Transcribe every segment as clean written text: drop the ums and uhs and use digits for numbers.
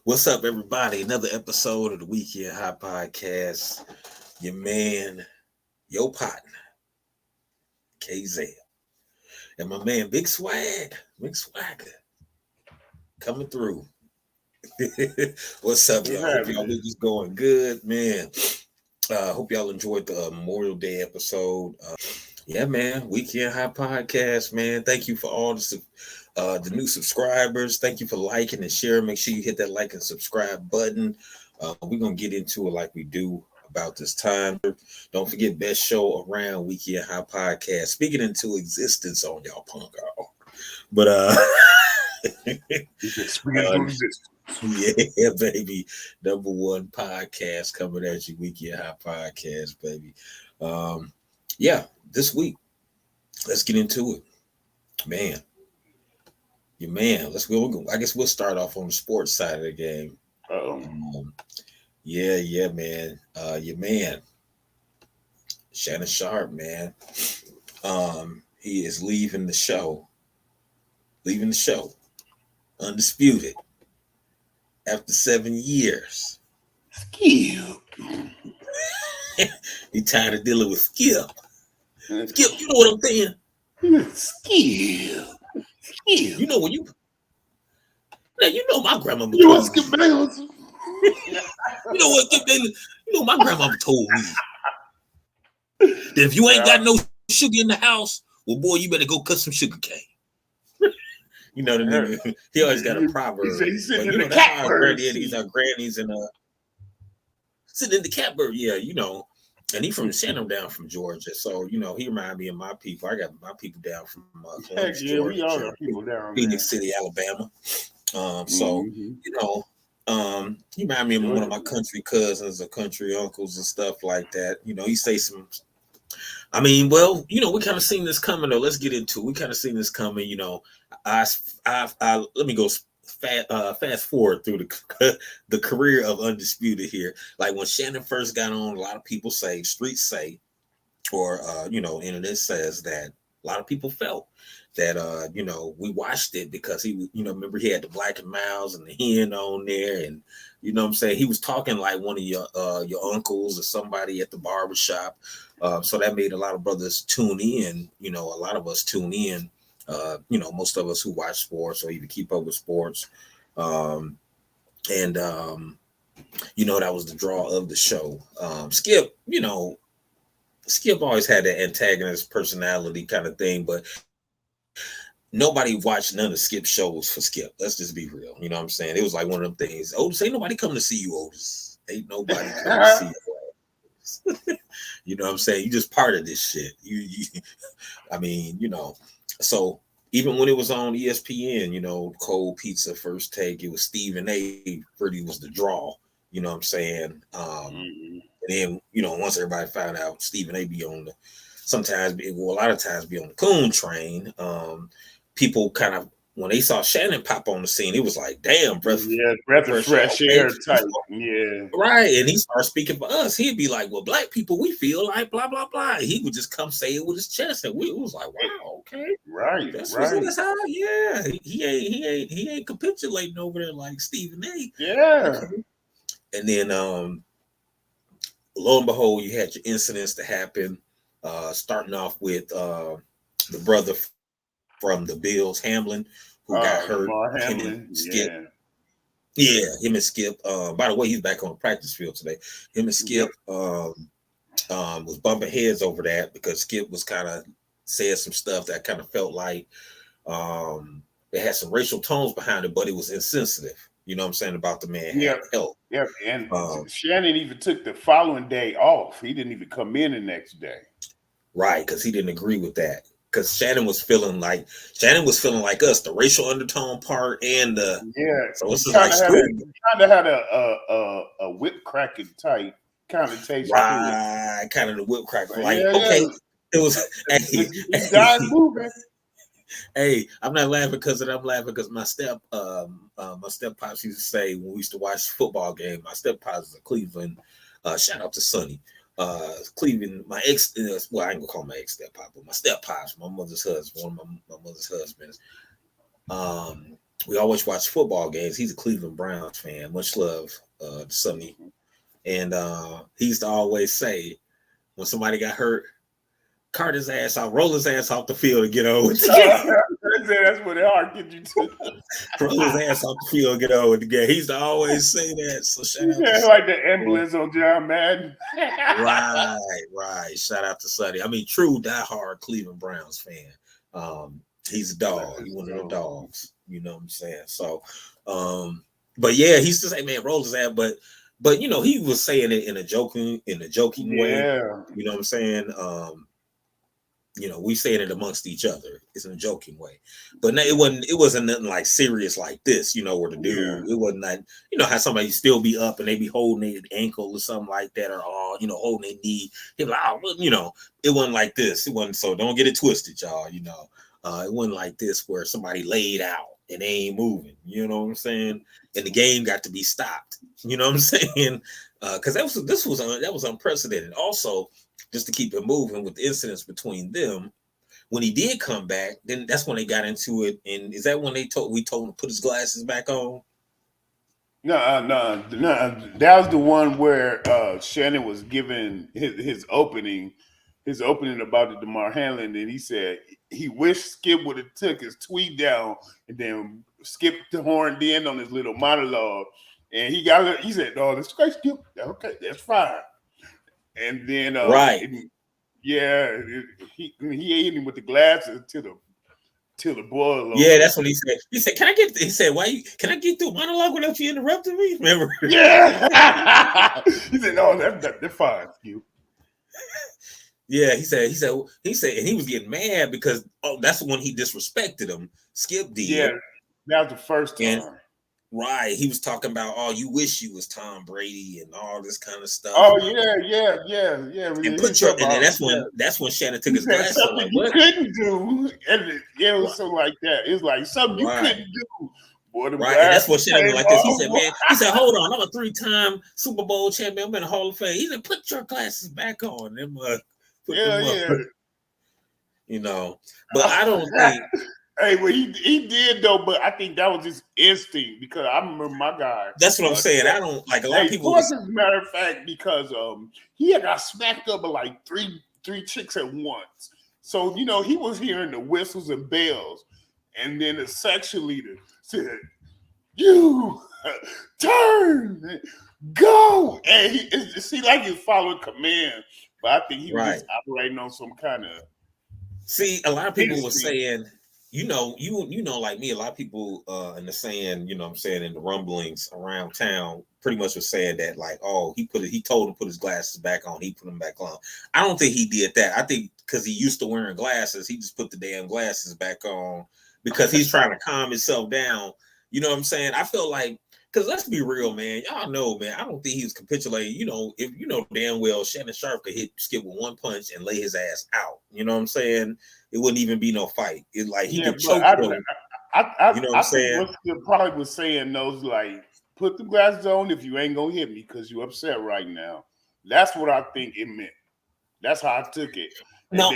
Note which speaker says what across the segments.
Speaker 1: What's up, everybody? Another episode of the Weekend High Podcast. Your man, your partner, KZ, and my man, Big Swagger, coming through. What's up,
Speaker 2: What's
Speaker 1: y'all? Hope y'all
Speaker 2: happening?
Speaker 1: week is going good, man. Hope y'all enjoyed the Memorial Day episode. Yeah, man, Weekend High Podcast, man. Thank you for all the new subscribers. Thank you for liking and sharing. Make sure you hit that like and subscribe button. We're gonna get into it like we do about this time. Don't forget, best show around, Weekend High Podcast. Speaking into existence on y'all punk all. But
Speaker 2: Speaking
Speaker 1: uh
Speaker 2: to existence.
Speaker 1: yeah, baby. Number one podcast coming at you, Weekend High Podcast, baby. Um, yeah, this week, let's get into it. Man, your man. Let's go. I guess we'll start off on the sports side of the game.
Speaker 2: Uh-oh.
Speaker 1: Yeah, man. Your man, Shannon Sharp, man. He is leaving the show, undisputed after 7 years.
Speaker 2: Skill.
Speaker 1: He tired of dealing with Skip. Skip, you know what I'm saying?
Speaker 2: Skill. Skill.
Speaker 1: You know when you now you know my grandmama
Speaker 2: You want
Speaker 1: told
Speaker 2: Skip
Speaker 1: me.
Speaker 2: Bayless?
Speaker 1: You know what Skip Bayless, you know my grandmama told me that if you ain't got no sugar in the house, well boy, you better go cut some sugar cane. You know the nigga, he always got a proverb.
Speaker 2: He's sitting
Speaker 1: But
Speaker 2: in
Speaker 1: you
Speaker 2: the
Speaker 1: know that's how our
Speaker 2: catbird
Speaker 1: granddaddies,
Speaker 2: seat.
Speaker 1: our grannies, and sitting in the catbird, yeah, you know. And he from Shannon down from Georgia, so you know he remind me of my people. I got my people down from
Speaker 2: Heck
Speaker 1: Columbus,
Speaker 2: yeah, we all
Speaker 1: Georgia,
Speaker 2: got people down there.
Speaker 1: Phoenix City, Alabama. So
Speaker 2: Mm-hmm.
Speaker 1: you know, he remind me of one of
Speaker 2: Georgia.
Speaker 1: my country cousins or country uncles and stuff like that. You know, he say some. I mean, well, you know, we kind of seen this coming. Though, let's get into it. We kind of seen this coming. You know, let me go fast forward through the the career of Undisputed here. Like when Shannon first got on, a lot of people say, streets say, or you know, internet says that a lot of people felt that you know, we watched it because he was, you know, remember he had the Black and Miles and the hen on there, and you know what I'm saying, he was talking like one of your uncles or somebody at the barber shop. So that made a lot of brothers tune in, you know, a lot of us tune in, you know, most of us who watch sports or even keep up with sports. Um, and you know, that was the draw of the show. Skip, you know, Skip always had that antagonist personality kind of thing, but nobody watched none of Skip shows for Skip. Let's just be real. You know what I'm saying? It was like one of them things. Otis, ain't nobody coming to see you, Otis. Ain't nobody coming to see you. You know what I'm saying? You just part of this shit. You I mean, you know. So even when it was on ESPN, you know, Cold Pizza First Take, it was Stephen A. Pretty was the draw. You know what I'm saying?
Speaker 2: Mm-hmm.
Speaker 1: And then, you know, once everybody found out Stephen A. be on the sometimes be well, a lot of times be on the coon train. People kind of when they saw Shannon pop on the scene, it was like, damn,
Speaker 2: Yeah, breath of
Speaker 1: fresh air.
Speaker 2: fresh
Speaker 1: Okay.
Speaker 2: air type. Yeah.
Speaker 1: Right. And he started speaking for us. He'd be like, well, black people, we feel like blah, blah, blah. He would just come say it with his chest. And we was like, wow, okay.
Speaker 2: Right,
Speaker 1: That's what's
Speaker 2: right.
Speaker 1: that's how, yeah. He ain't capitulating over there like Stephen A.
Speaker 2: Yeah.
Speaker 1: Okay. And then lo and behold, you had your incidents to happen. Starting off with the brother from the Bills, Hamlin, who got hurt. Him
Speaker 2: Lamar
Speaker 1: and
Speaker 2: Hamlin.
Speaker 1: Skip.
Speaker 2: Yeah.
Speaker 1: Yeah, him and Skip. By the way, he's back on the practice field today. Him and Skip
Speaker 2: Yep.
Speaker 1: was bumping heads over that because Skip was kind of said some stuff that kind of felt like it had some racial tones behind it, but it was insensitive. You know what I'm saying about the man had
Speaker 2: Yep.
Speaker 1: help.
Speaker 2: Yep. And
Speaker 1: Um,
Speaker 2: Shannon even took the following day off. He didn't even come in the next day.
Speaker 1: right, because he didn't agree with that. Because Shannon was feeling like us, the racial undertone part and the
Speaker 2: Yeah,
Speaker 1: so
Speaker 2: he
Speaker 1: this is like
Speaker 2: kind of had a
Speaker 1: school.
Speaker 2: whip cracking type connotation to it.
Speaker 1: Right, kind of the whip crack.
Speaker 2: But
Speaker 1: Like,
Speaker 2: yeah,
Speaker 1: okay,
Speaker 2: yeah.
Speaker 1: it was hey,
Speaker 2: He died moving.
Speaker 1: hey, I'm not laughing because I'm laughing because my step pops used to say when we used to watch football game, my step pops is a Cleveland, shout out to Sonny. Cleveland, my ex, well, I ain't gonna call my ex step pop, but my step pops, my mother's husband, one of my mother's husbands. Um, we always watch football games. He's a Cleveland Browns fan. Much love, Sonny. And he used to always say when somebody got hurt, cart his ass out, roll his ass off the field and get over with the game.
Speaker 2: That's what they are get you to.
Speaker 1: Roll his ass off the field and get over with the game. He used to always say that. So shout out to
Speaker 2: Like the emblems on John Madden.
Speaker 1: right. Shout out to Sonny. I mean, true diehard Cleveland Browns fan. He's a dog. He's one of the dogs. You know what I'm saying? So, but yeah, he used to say, "Man, roll his ass," but you know, he was saying it in a joking way. You know what I'm saying? You know, we saying it amongst each other. It's in a joking way, but no, it wasn't nothing like serious like this. You know, where the dude, it wasn't like, you know how somebody still be up and they be holding their ankle or something like that, or you know, holding their knee. He like, oh, you know, it wasn't like this. It wasn't, so don't get it twisted, y'all. You know, it wasn't like this where somebody laid out and they ain't moving. You know what I'm saying? And the game got to be stopped. You know what I'm saying? Because that was unprecedented. Also, just to keep it moving with the incidents between them, when he did come back, then that's when they got into it. And is that when we told him to put his glasses back on?
Speaker 2: No. That was the one where Shannon was giving his opening about the DeMar Hamlin, and he said he wished Skip would have took his tweet down and then skipped the horn in on his little monologue. And he said, "No, that's great, Skip. Okay, that's fine." And then
Speaker 1: right.
Speaker 2: He hit him with the glasses till the boil.
Speaker 1: Yeah, that's what he said. He said, "Can I get?" He said, can I get through a monologue without you interrupting me?" Remember?
Speaker 2: Yeah. He said, "No, that's fine, Skip."
Speaker 1: Yeah, he said, and he was getting mad because that's when he disrespected him. Skip did.
Speaker 2: Yeah, that was the first time.
Speaker 1: And, right, he was talking about, "Oh, you wish you was Tom Brady and all this kind of stuff."
Speaker 2: Oh yeah.
Speaker 1: And that's when Shannon took his glasses off. Like, what?
Speaker 2: You couldn't do, and it was so like that. It's like something you couldn't do. Boy,
Speaker 1: right, and that's what Shannon was like this. He said, "Man, he said, hold on, I'm a 3-time Super Bowl champion. I'm in the Hall of Fame." He said, "Put your glasses back on." Them, you know, but I don't think.
Speaker 2: Hey, well, he did though, but I think that was his instinct because I remember my guy.
Speaker 1: That's what I'm saying. I don't like a lot of people.
Speaker 2: As a matter of fact, because he had got smacked up by like three chicks at once. So you know he was hearing the whistles and bells, and then the section leader said, "You turn, go," and it seemed like he was following command, but I think he was just operating on some kind of.
Speaker 1: See, a lot of people were saying. You know, like me, a lot of people in the saying, you know what I'm saying, in the rumblings around town, pretty much was saying that, like, oh, he told him to put his glasses back on, he put them back on. I don't think he did that. I think because he used to wearing glasses, he just put the damn glasses back on because he's trying to calm himself down. You know what I'm saying? I feel like, because let's be real, man. Y'all know, man, I don't think he was capitulating. You know, if you know damn well Shannon Sharp could hit Skip with one punch and lay his ass out. You know what I'm saying? It wouldn't even be no fight. It like he could choke him. You know what I'm saying?
Speaker 2: What Skip probably was saying those like, put the glasses on if you ain't gonna hit me because you're upset right now. That's what I think it meant. That's how I took it.
Speaker 1: No,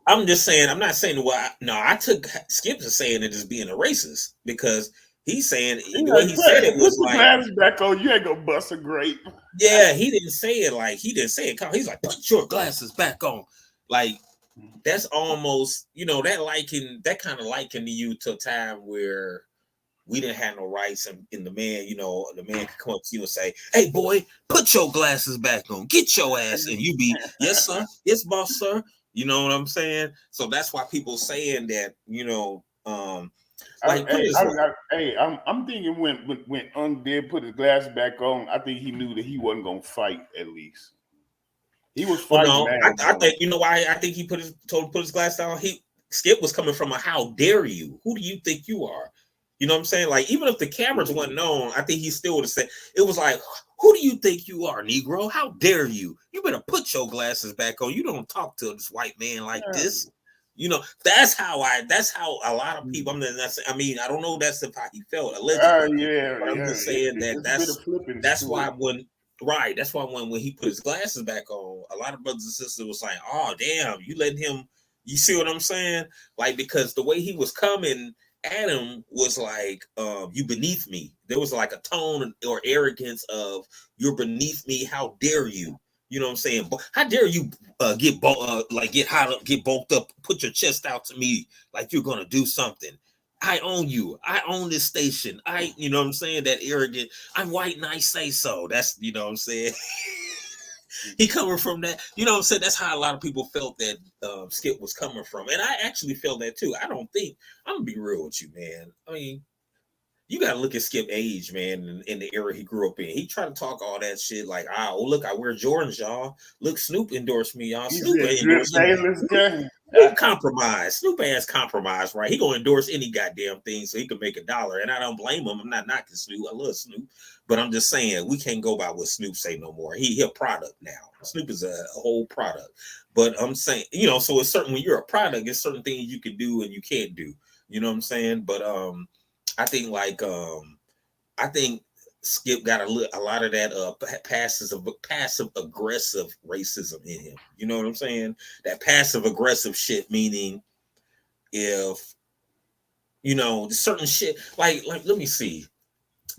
Speaker 1: I'm just saying. I'm not saying I took Skip as saying it as being a racist because he's saying the way he said it was like,
Speaker 2: glasses back on, you ain't gonna bust a grape.
Speaker 1: Yeah, he didn't say it like He's like, put your glasses back on. Like that's almost, you know, that kind of likened you to a time where we didn't have no rights, and the man could come up to you and say, "Hey boy, put your glasses back on, get your ass," and you be, "Yes sir, yes boss sir." You know what I'm saying? So that's why people saying that, you know, like,
Speaker 2: I'm thinking when did put his glasses back on, I think he knew that he wasn't gonna fight. At least he was fighting.
Speaker 1: I think, you know why I think he told him to put his glasses down. Skip was coming from a "how dare you? Who do you think you are?" You know what I'm saying? Like, even if the cameras wasn't on, I think he still would have said, it was like, "Who do you think you are, Negro? How dare you? You better put your glasses back on. You don't talk to this white man like this." You know, that's how a lot of people. I mean, I don't know that's how he felt allegedly. But I'm just saying that's why when he put his glasses back on, a lot of brothers and sisters was like, "Oh damn, you letting him?" You see what I'm saying? Like, because the way he was coming Adam was like, you beneath me. There was like a tone or arrogance of you're beneath me. How dare you? You know what I'm saying? How dare you get bulked up, put your chest out to me like you're gonna do something. I own you. I own this station. You know what I'm saying? That arrogant. I'm white and I say so. That's, you know what I'm saying? He coming from that, you know what I'm saying? That's how a lot of people felt that Skip was coming from. And I actually felt that too. I don't think, I'm gonna be real with you, man. I mean, you gotta look at Skip age, man, in the era he grew up in. He tried to talk all that shit like, oh look, I wear Jordans, y'all. Look, Snoop endorsed me, y'all.
Speaker 2: He
Speaker 1: Snoop
Speaker 2: said,
Speaker 1: ain't
Speaker 2: "Drip
Speaker 1: endorsing
Speaker 2: Bayless game."
Speaker 1: Snoop compromised. Snoop ass compromised, right? He gonna endorse any goddamn thing so he can make $1. And I don't blame him. I'm not knocking Snoop. I love Snoop. But I'm just saying we can't go by what Snoop say no more. He a product now. Snoop is a whole product. But I'm saying, you know, so it's certain when you're a product, there's certain things you can do and you can't do. You know what I'm saying? But I think I think Skip got a lot of that passive aggressive racism in him. You know what I'm saying? That passive aggressive shit, meaning if you know certain shit, like let me see,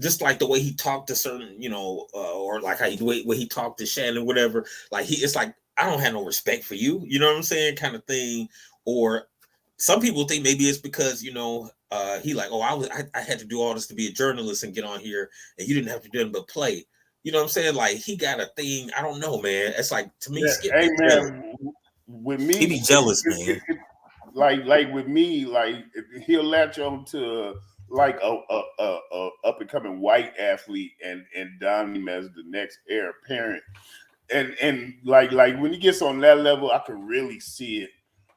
Speaker 1: just like the way he talked to certain, you know, or like how the way he talked to Shannon, whatever. Like it's like I don't have no respect for you. You know what I'm saying, kind of thing. Or some people think maybe it's because you know he like, oh, I had to do all this to be a journalist and get on here, and you didn't have to do it but play. You know what I'm saying? Like he got a thing. I don't know, man. It's like to me,
Speaker 2: Yeah,
Speaker 1: Skip
Speaker 2: hey
Speaker 1: be jealous.
Speaker 2: man, with
Speaker 1: He
Speaker 2: me,
Speaker 1: be jealous, man.
Speaker 2: like with me, like he'll latch on to like a up and coming white athlete and don him as the next heir apparent. And like when he gets on that level, I can really see it.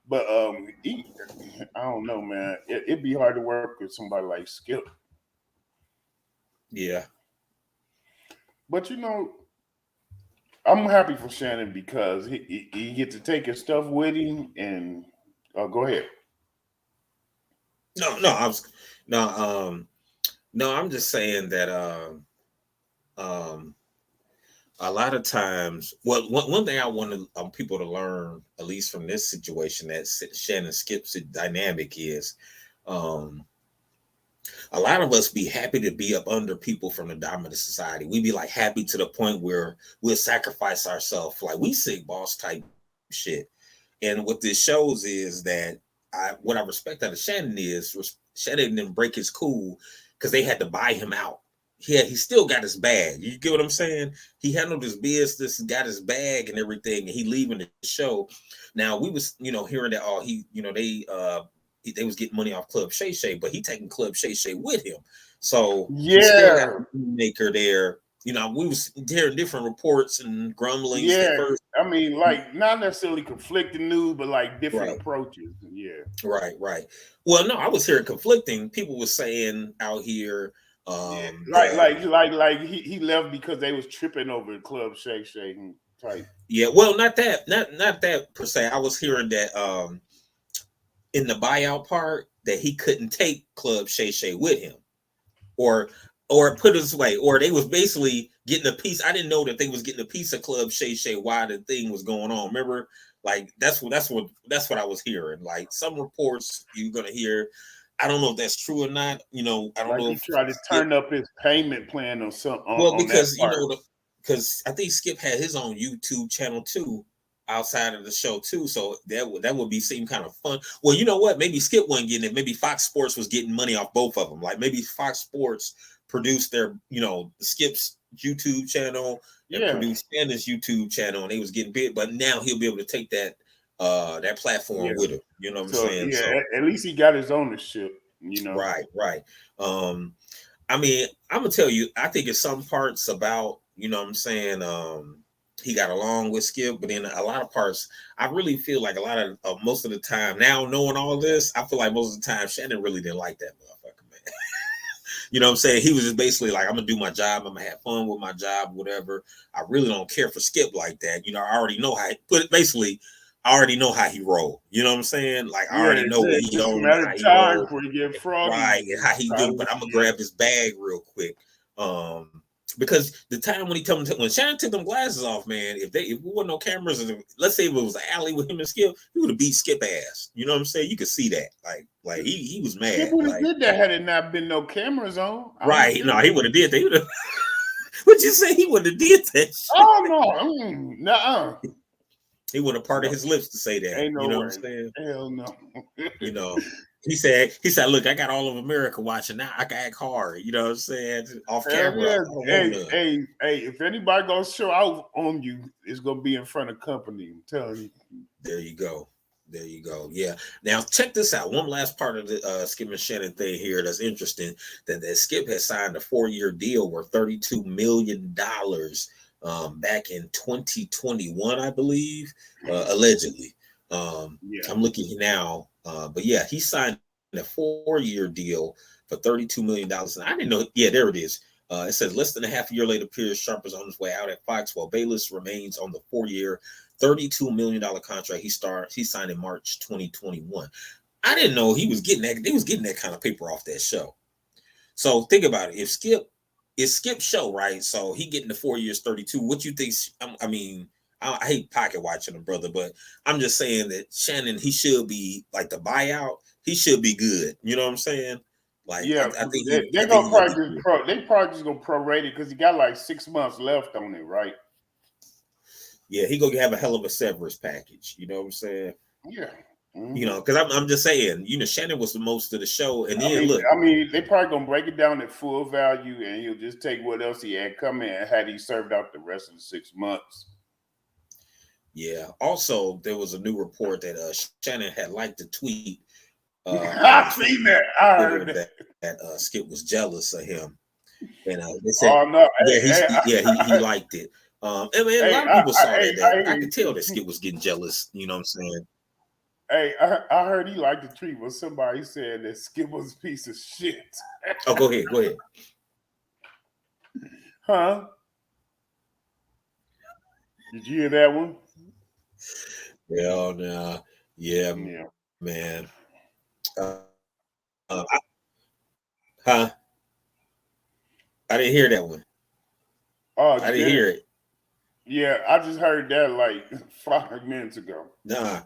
Speaker 2: But I don't know, man. It'd be hard to work with somebody like Skip.
Speaker 1: Yeah.
Speaker 2: But you know, I'm happy for Shannon because he get to take his stuff with him. And go ahead.
Speaker 1: No, no, I was no, no. I'm just saying that um, a lot of times, well, one thing I want people to learn, at least from this situation, that Shannon Skip's dynamic is, um, a lot of us be happy to be up under people from the dominant society. We be like happy to the point where we'll sacrifice ourselves, like we sick boss type shit. And what this shows is that what I respect out of Shannon is Shannon didn't break his cool because they had to buy him out. He still got his bag. You get what I'm saying? He handled his business, got his bag and everything, and he leaving the show. Now we was, you know, hearing that he, you know, they was getting money off Club Shay Shay, but he taking Club Shay Shay with him. So he still got
Speaker 2: Yeah,
Speaker 1: a maker there. You know, we was hearing different reports and grumblings at
Speaker 2: yeah.
Speaker 1: first.
Speaker 2: I mean, like not necessarily conflicting news, but like different
Speaker 1: Right.
Speaker 2: approaches. Yeah,
Speaker 1: Right. Well, no, I was hearing conflicting. People were saying out here
Speaker 2: yeah.
Speaker 1: that
Speaker 2: Like he left because they was tripping over Club Shake Shake type.
Speaker 1: yeah, well, not that per se. I was hearing that in the buyout part that he couldn't take Club Shay Shay with him, or put it this way, or they was basically getting a piece. I didn't know that they was getting a piece of Club Shay Shay while the thing was going on. Remember, like that's what I was hearing. Like some reports you're gonna hear. I don't know if that's true or not. You know, I don't
Speaker 2: Like
Speaker 1: know
Speaker 2: he
Speaker 1: if
Speaker 2: tried to
Speaker 1: Skip.
Speaker 2: turn up his payment plan on some
Speaker 1: Well,
Speaker 2: on that
Speaker 1: because you
Speaker 2: part.
Speaker 1: know, because I think Skip had his own YouTube channel too, outside of the show too. So that would be seem kind of fun. Well, you know what? Maybe Skip wasn't getting it. Maybe Fox Sports was getting money off both of them. Like maybe Fox Sports produced their, you know, Skip's YouTube channel and
Speaker 2: Yeah,
Speaker 1: produced Shannon's YouTube channel, and they was getting big. But now he'll be able to take that platform
Speaker 2: yeah.
Speaker 1: with him. You know what I'm
Speaker 2: So
Speaker 1: saying?
Speaker 2: yeah,
Speaker 1: So
Speaker 2: at least he got his ownership. You know.
Speaker 1: right. Um, I mean, I'm gonna tell you, I think it's some parts about, you know what I'm saying, he got along with Skip, but in a lot of parts, I really feel like a lot of most of the time, now knowing all this, I feel like most of the time Shannon really didn't like that motherfucker, man. You know what I'm saying? He was just basically like, I'm gonna do my job, I'm gonna have fun with my job, whatever. I really don't care for Skip like that. You know, I already know how but basically I already know how he roll. You know what I'm saying? Like I
Speaker 2: Yeah,
Speaker 1: already know what
Speaker 2: it's
Speaker 1: he
Speaker 2: just a
Speaker 1: owned,
Speaker 2: matter
Speaker 1: how
Speaker 2: of
Speaker 1: he
Speaker 2: time
Speaker 1: rolled.
Speaker 2: before you get froggy.
Speaker 1: Right, and how he do, but I'm gonna
Speaker 2: Yeah,
Speaker 1: grab his bag real quick. Um, because the time when when Shannon took them glasses off, man, if it wasn't no cameras, and let's say if it was an alley with him and Skip, he would have beat Skip ass. You know what I'm saying? You could see that, like he was
Speaker 2: Skip
Speaker 1: mad,
Speaker 2: would have
Speaker 1: like
Speaker 2: did that had it not been no cameras on. I don't
Speaker 1: right.
Speaker 2: think.
Speaker 1: No, he would have did that. He would have. What you say? He would have did that. Shit.
Speaker 2: Oh no, nuh-uh.
Speaker 1: He would have parted
Speaker 2: No,
Speaker 1: his lips to say that.
Speaker 2: ain't
Speaker 1: You
Speaker 2: no
Speaker 1: know what I'm
Speaker 2: way.
Speaker 1: saying?
Speaker 2: Hell no.
Speaker 1: You know, he said, look, I got all of America watching now. I can act hard. You know what I'm saying? Off
Speaker 2: Hell
Speaker 1: camera, I
Speaker 2: yeah.
Speaker 1: don't want
Speaker 2: Hey,
Speaker 1: none.
Speaker 2: hey, if anybody gonna show out on you, it's gonna be in front of company. I'm telling you.
Speaker 1: There you go. There you go. Yeah. Now check this out. One last part of the Skip and Shannon thing here that's interesting. That Skip has signed a 4-year deal worth $32 million back in 2021, I believe, allegedly.
Speaker 2: Yeah.
Speaker 1: I'm looking now, but yeah, he signed a 4-year deal for $32 million. And I didn't know. Yeah, there it is. It says less than a half a year later, Pierce Sharp is on his way out at Fox, while Bayless remains on the 4-year, $32 million contract he signed in March 2021. I didn't know he was getting that. They was getting that kind of paper off that show. So think about it. If it's Skip's show, right? So he getting the 4 years, 32. What you think? I mean, I hate pocket watching him, brother, but I'm just saying that Shannon, he should be like the buyout. He should be good. You know what I'm saying? Like
Speaker 2: Yeah,
Speaker 1: I think
Speaker 2: they're
Speaker 1: I think
Speaker 2: gonna
Speaker 1: he gonna be
Speaker 2: probably
Speaker 1: good.
Speaker 2: they probably just gonna prorate it because he got like 6 months left on it, right?
Speaker 1: Yeah, he gonna have a hell of a severance package. You know what I'm saying?
Speaker 2: Yeah.
Speaker 1: You
Speaker 2: Mm-hmm.
Speaker 1: know, because I'm just saying, Shannon was the most of the show, and
Speaker 2: I
Speaker 1: then
Speaker 2: mean,
Speaker 1: look,
Speaker 2: they probably gonna break it down at full value, and he'll just take what else he had come in had he served out the rest of the 6 months.
Speaker 1: yeah. Also, there was a new report that Shannon had liked the tweet on
Speaker 2: I
Speaker 1: his
Speaker 2: seen that. I
Speaker 1: Twitter
Speaker 2: heard that.
Speaker 1: that Skip was jealous of him, and they said,
Speaker 2: Oh no!
Speaker 1: yeah,
Speaker 2: Hey,
Speaker 1: he liked it. And man, a
Speaker 2: hey,
Speaker 1: lot of people saw
Speaker 2: hey,
Speaker 1: that.
Speaker 2: I
Speaker 1: That
Speaker 2: hear
Speaker 1: I could tell
Speaker 2: you.
Speaker 1: that Skip was getting jealous. You know what I'm saying?
Speaker 2: Hey, I heard he liked the tweet, but somebody said that Skip was a piece of shit.
Speaker 1: Oh, go ahead, go ahead.
Speaker 2: Huh? Did you hear that one?
Speaker 1: Well, no, yeah,
Speaker 2: Yeah.
Speaker 1: man. Uh, huh? I didn't hear that one.
Speaker 2: Oh,
Speaker 1: I
Speaker 2: you
Speaker 1: didn't hear
Speaker 2: didn't?
Speaker 1: it.
Speaker 2: Yeah, I just heard that like 5 minutes ago.
Speaker 1: Nah,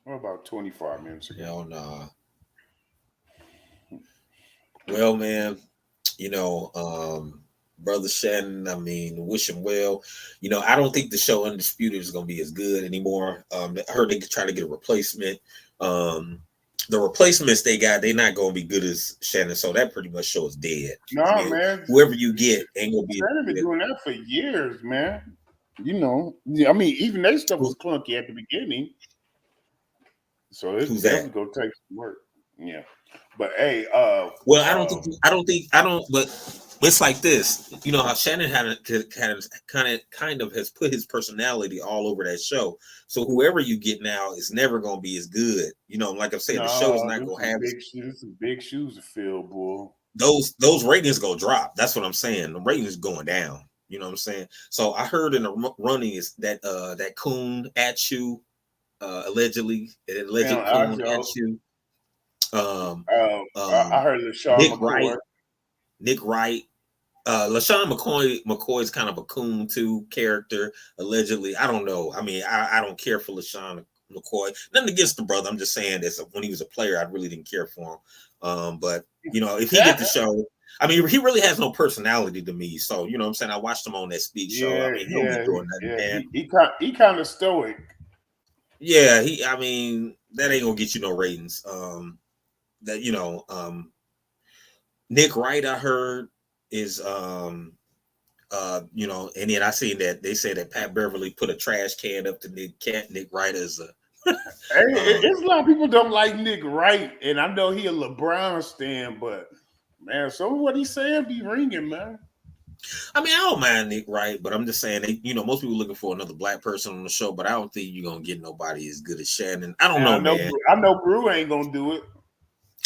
Speaker 2: Or about 25 minutes ago.
Speaker 1: hell nah. Well, man, brother Shannon, I mean, wish him well. I don't think the show Undisputed is going to be as good anymore. I heard they could try to get a replacement. The replacements they got, they're not going to be good as Shannon, so that pretty much show is dead. I
Speaker 2: No,
Speaker 1: mean,
Speaker 2: man.
Speaker 1: whoever you get ain't going to be
Speaker 2: Shannon been
Speaker 1: as
Speaker 2: doing that for years, man. Yeah, I mean, even that stuff
Speaker 1: good.
Speaker 2: was clunky at the beginning, so it's
Speaker 1: Who's that?
Speaker 2: definitely gonna take some work. Yeah, but hey,
Speaker 1: Well, I don't. But it's like this. You know how Shannon kind of has put his personality all over that show. So whoever you get now is never going to be as good. Like I said, the show is
Speaker 2: no,
Speaker 1: not
Speaker 2: there's
Speaker 1: going to have
Speaker 2: some big shoes to fill, boy.
Speaker 1: those ratings go drop. That's what I'm saying. The ratings going down. You know what I'm saying? So I heard in the running is that that Coon at you
Speaker 2: Damn,
Speaker 1: alleged
Speaker 2: I
Speaker 1: Coon at
Speaker 2: Joe.
Speaker 1: you.
Speaker 2: I
Speaker 1: Um,
Speaker 2: heard LaShawn
Speaker 1: Nick Wright.
Speaker 2: McCoy.
Speaker 1: Nick Wright. LaShawn McCoy is kind of a coon too character, allegedly. I don't know. I mean, I don't care for LaShawn McCoy. Nothing against the brother. I'm just saying that when he was a player, I really didn't care for him. But if he get the show, I mean, he really has no personality to me. So you know what I'm saying? I watched him on that speak show. I
Speaker 2: Yeah,
Speaker 1: mean, he don't be
Speaker 2: yeah,
Speaker 1: doing nothing,
Speaker 2: yeah.
Speaker 1: man.
Speaker 2: He kind of stoic.
Speaker 1: Yeah, I mean, that ain't gonna get you no ratings. That Nick Wright, I heard is and then I seen that they said that Pat Beverly put a trash can up to Nick Wright as a
Speaker 2: Hey, it's a lot of people don't like Nick Wright, and I know he a LeBron stan, but man, some of what he's saying be ringing, man.
Speaker 1: I mean, I don't mind Nick Wright, but I'm just saying most people looking for another black person on the show, but I don't think you're gonna get nobody as good as Shannon. I don't
Speaker 2: And
Speaker 1: know, man.
Speaker 2: I know Brew ain't gonna do it.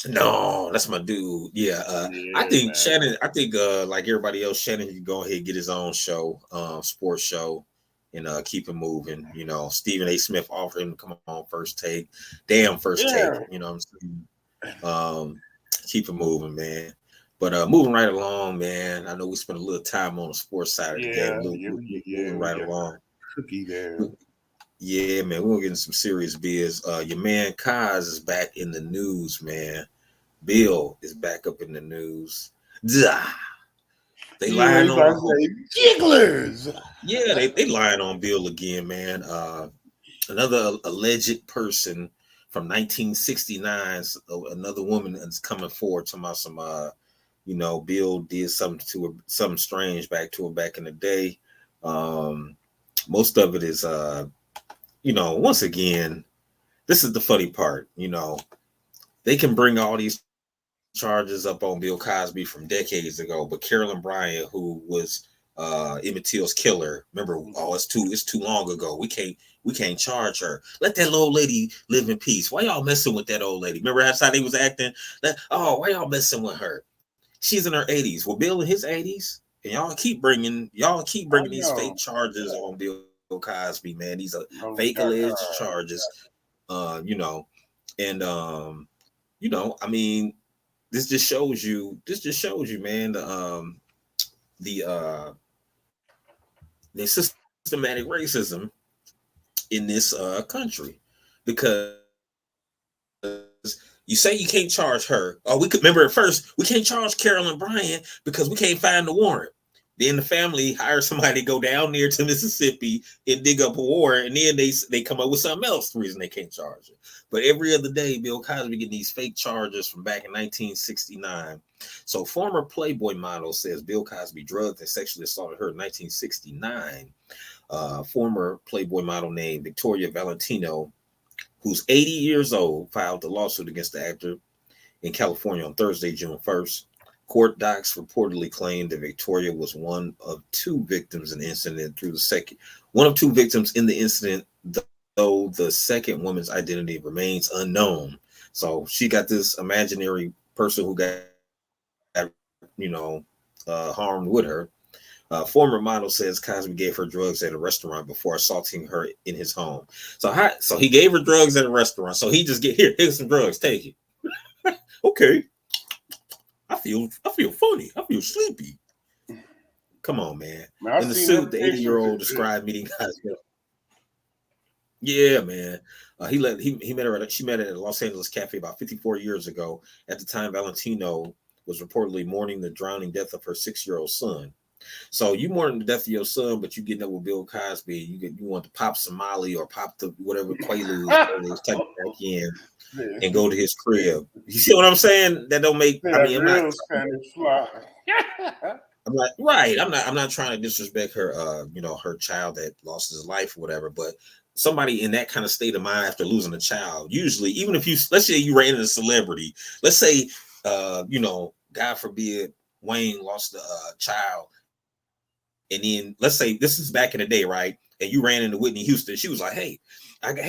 Speaker 1: No, that's my dude. Yeah, I
Speaker 2: Yeah,
Speaker 1: think
Speaker 2: man.
Speaker 1: Shannon. I think like everybody else, Shannon can go ahead and get his own show, sports show, and keep it moving. Stephen A. Smith offered him to come on First Take. Damn, First Take.
Speaker 2: Yeah.
Speaker 1: You know what I'm saying? Keep it moving, man. But moving right along, man. I know we spent a little time on the sports side of the game.
Speaker 2: Yeah, yeah,
Speaker 1: Moving
Speaker 2: we
Speaker 1: right
Speaker 2: got
Speaker 1: along.
Speaker 2: Cookie there.
Speaker 1: Yeah, man, we're getting some serious biz. Your man Kaz is back in the news, man. Bill is back up in the news. Dah. They
Speaker 2: You
Speaker 1: lying
Speaker 2: was about
Speaker 1: on.
Speaker 2: to say jigglers.
Speaker 1: Yeah, they lying on Bill again, man. Another alleged person from 1969. Another woman is coming forward talking about some. Bill did something to her, something strange back to her back in the day. Um, Most of it is, once again, this is the funny part. They can bring all these charges up on Bill Cosby from decades ago, but Carolyn Bryant, who was Emmett Till's killer, remember? Oh, it's too long ago. We can't charge her. Let that old lady live in peace. Why y'all messing with that old lady? Remember how they was acting? Why y'all messing with her? She's in her 80s. Well, Bill in his 80s, and y'all keep bringing
Speaker 2: I
Speaker 1: these fake
Speaker 2: know.
Speaker 1: charges on Bill Cosby, man. These are fake
Speaker 2: Oh,
Speaker 1: alleged charges. Uh, you know, and I mean, this just shows you, man, the systematic racism in this country, because you say you can't charge her. Oh, remember at first we can't charge Carolyn Bryant because we can't find the warrant. Then the family hires somebody to go down there to Mississippi and dig up a warrant, and then they come up with something else, the reason they can't charge her. But every other day, Bill Cosby getting these fake charges from back in 1969. So former Playboy model says Bill Cosby drugged and sexually assaulted her in 1969. Former Playboy model named Victoria Valentino, who's 80 years old, filed a lawsuit against the actor in California on Thursday, June 1st. Court docs reportedly claimed that Victoria was one of two victims in the incident, though the second woman's identity remains unknown. So she got this imaginary person who got, harmed with her. Former model says Cosby gave her drugs at a restaurant before assaulting her in his home. So he gave her drugs at a restaurant. So he just here's some drugs, take it. Okay, I feel funny. I feel sleepy. Come on, man.
Speaker 2: Man, I
Speaker 1: In the
Speaker 2: seen them
Speaker 1: suit, the 80-year-old
Speaker 2: pictures.
Speaker 1: described meeting Cosby. Yeah, man. He met her she met at a Los Angeles cafe about 54 years ago. At the time, Valentino was reportedly mourning the drowning death of her 6-year-old son. So you mourning the death of your son, but you getting up with Bill Cosby. You want to pop Somali or pop the whatever Quaaludes, whatever it is, type back in and go to his crib. You see what I'm saying? That don't make. I
Speaker 2: That
Speaker 1: mean,
Speaker 2: real Spanish fly.
Speaker 1: I'm not right. I'm not trying to disrespect her. Her child that lost his life or whatever. But somebody in that kind of state of mind after losing a child, usually, even if let's say you ran into a celebrity, let's say, God forbid, Wayne lost a child, and then let's say this is back in the day, right? And you ran into Whitney Houston. She was like, hey,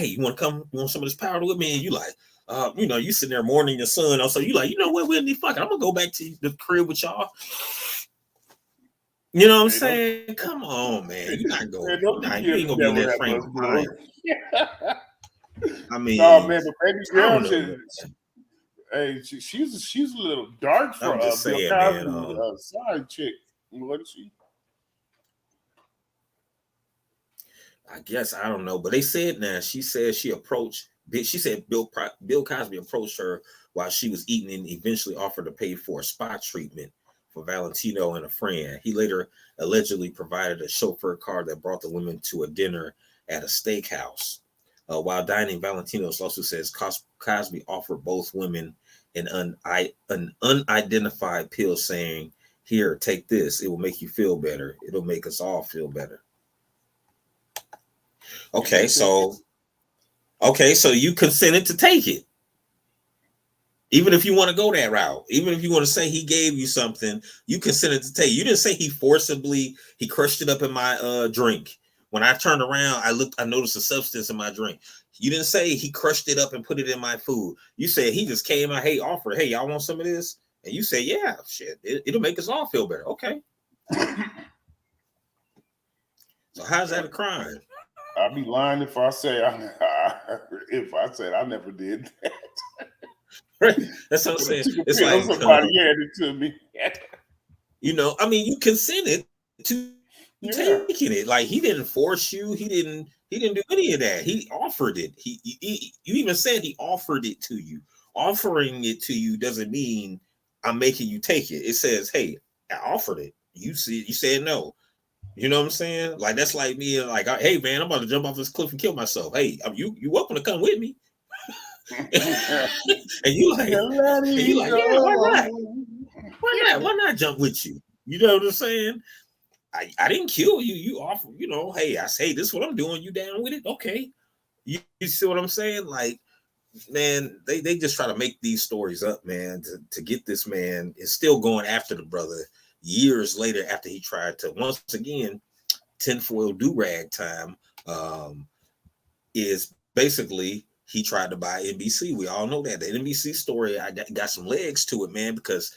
Speaker 1: you want to come? You want some of this powder with me? And you like, you sitting there mourning your son. Also, you like, you know what, Whitney, fuck it, I'm gonna go back to the crib with y'all. You know what I'm
Speaker 2: They don't,
Speaker 1: saying? Come on, man. You're not going.
Speaker 2: they don't be
Speaker 1: You ain't
Speaker 2: giving
Speaker 1: gonna
Speaker 2: the
Speaker 1: be in
Speaker 2: devil
Speaker 1: that
Speaker 2: that
Speaker 1: frame
Speaker 2: much
Speaker 1: of mind.
Speaker 2: glory.
Speaker 1: I
Speaker 2: No,
Speaker 1: mean,
Speaker 2: man, but baby
Speaker 1: I
Speaker 2: girl,
Speaker 1: don't know, man.
Speaker 2: hey, she's a little dark for
Speaker 1: I'm just
Speaker 2: Bill
Speaker 1: saying, man.
Speaker 2: Cosby side chick. What is she?
Speaker 1: I guess I don't know, but they said now. She said she approached. She said Bill Cosby approached her while she was eating and eventually offered to pay for a spa treatment for Valentino and a friend. He later allegedly provided a chauffeur car that brought the women to a dinner at a steakhouse. While dining, Valentino's lawsuit says Cosby offered both women an unidentified pill, saying, "Here, take this. It will make you feel better. It'll make us all feel better."
Speaker 2: And they
Speaker 1: Okay,
Speaker 2: took it.
Speaker 1: so you consented to take it, even if you want to go that route. Even if you want to say he gave you something, you consented to take it. You didn't say he crushed it up in my drink. When I turned around, I noticed a substance in my drink. You didn't say he crushed it up and put it in my food. You said he just came out, hey, offered, hey, y'all want some of this? And you say, yeah, shit, it'll make us all feel better. Okay, so how's that a crime?
Speaker 2: I'd be lying if I say if I said I never did that.
Speaker 1: Right? That's what I'm
Speaker 2: When I
Speaker 1: saying.
Speaker 2: took a
Speaker 1: It's
Speaker 2: pill,
Speaker 1: like,
Speaker 2: somebody handed it to me.
Speaker 1: I mean, you consented to
Speaker 2: Yeah.
Speaker 1: taking it. Like he didn't force you. He didn't do any of that. He offered it. You even said he offered it to you. Offering it to you doesn't mean I'm making you take it. It says, hey, I offered it. You said no. You know what I'm saying? Like that's like me, like, hey man, I'm about to jump off this cliff and kill myself. Hey, you welcome to come with me. and you like,
Speaker 2: Let
Speaker 1: and you
Speaker 2: it
Speaker 1: like, yeah, why
Speaker 2: go.
Speaker 1: not? Why not? Why not jump with you? You know what I'm saying? I didn't kill you. You offer, hey, I say this is what I'm doing. You down with it? Okay. You see what I'm saying? Like, man, they just try to make these stories up, man, to get this man is still going after the brother years later after he tried to once again tinfoil do rag time. Is basically he tried to buy NBC. We all know that the NBC story I got some legs to it, man, because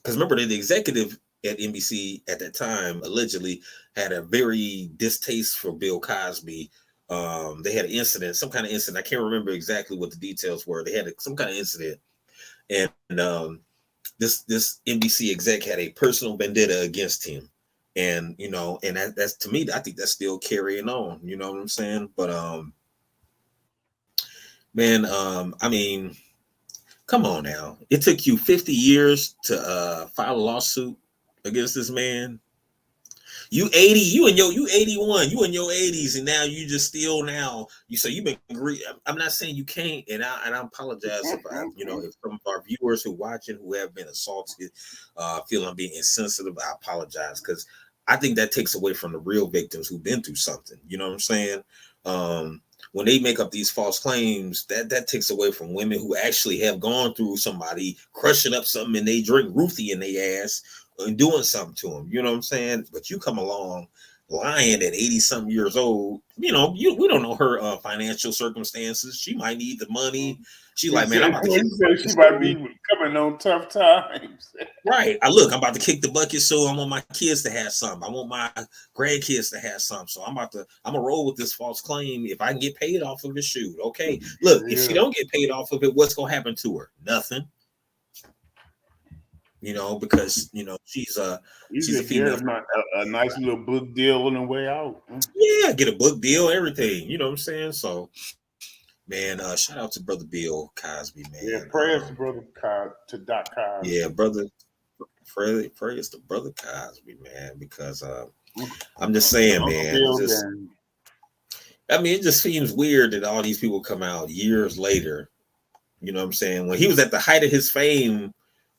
Speaker 1: remember that the executive at NBC at that time allegedly had a very distaste for Bill Cosby. They had an incident, some kind of incident. I can't remember exactly what the details were. They had some kind of incident, and this NBC exec had a personal vendetta against him, and that's to me, I think that's still carrying on. You know what I'm saying? But man, I mean, come on now. It took you 50 years to file a lawsuit against this man. You 80, you 81, you in your 80s, and now you just still now you've been I'm not saying you can't, and I apologize if if some of our viewers who watching who have been assaulted feel I'm being insensitive. I apologize because I think that takes away from the real victims who've been through something. You know what I'm saying? When they make up these false claims, that takes away from women who actually have gone through somebody crushing up something and they drink Ruthie in their ass and doing something to them. You know what I'm saying? But you come along lying at 80 something years old. We don't know her financial circumstances. She might need the money. She like, man, I'm about to kick the bucket.
Speaker 2: She might be coming on tough times.
Speaker 1: Right. I'm about to kick the bucket, so I want my kids to have something. I want my grandkids to have something. So I'm gonna roll with this false claim. If I can get paid off of it, shoot. Okay. Look, if she don't get paid off of it, what's gonna happen to her? Nothing. Because she's a female.
Speaker 2: A nice little book deal on the way out.
Speaker 1: Yeah, get a book deal, everything. You know what I'm saying? So, man, shout out to brother Bill Cosby, man.
Speaker 2: Yeah, prayers to brother to Doc Cosby.
Speaker 1: Yeah, brother. Prayers to brother Cosby, man, because I'm just saying, man. It just seems weird that all these people come out years later. You know what I'm saying? When he was at the height of his fame.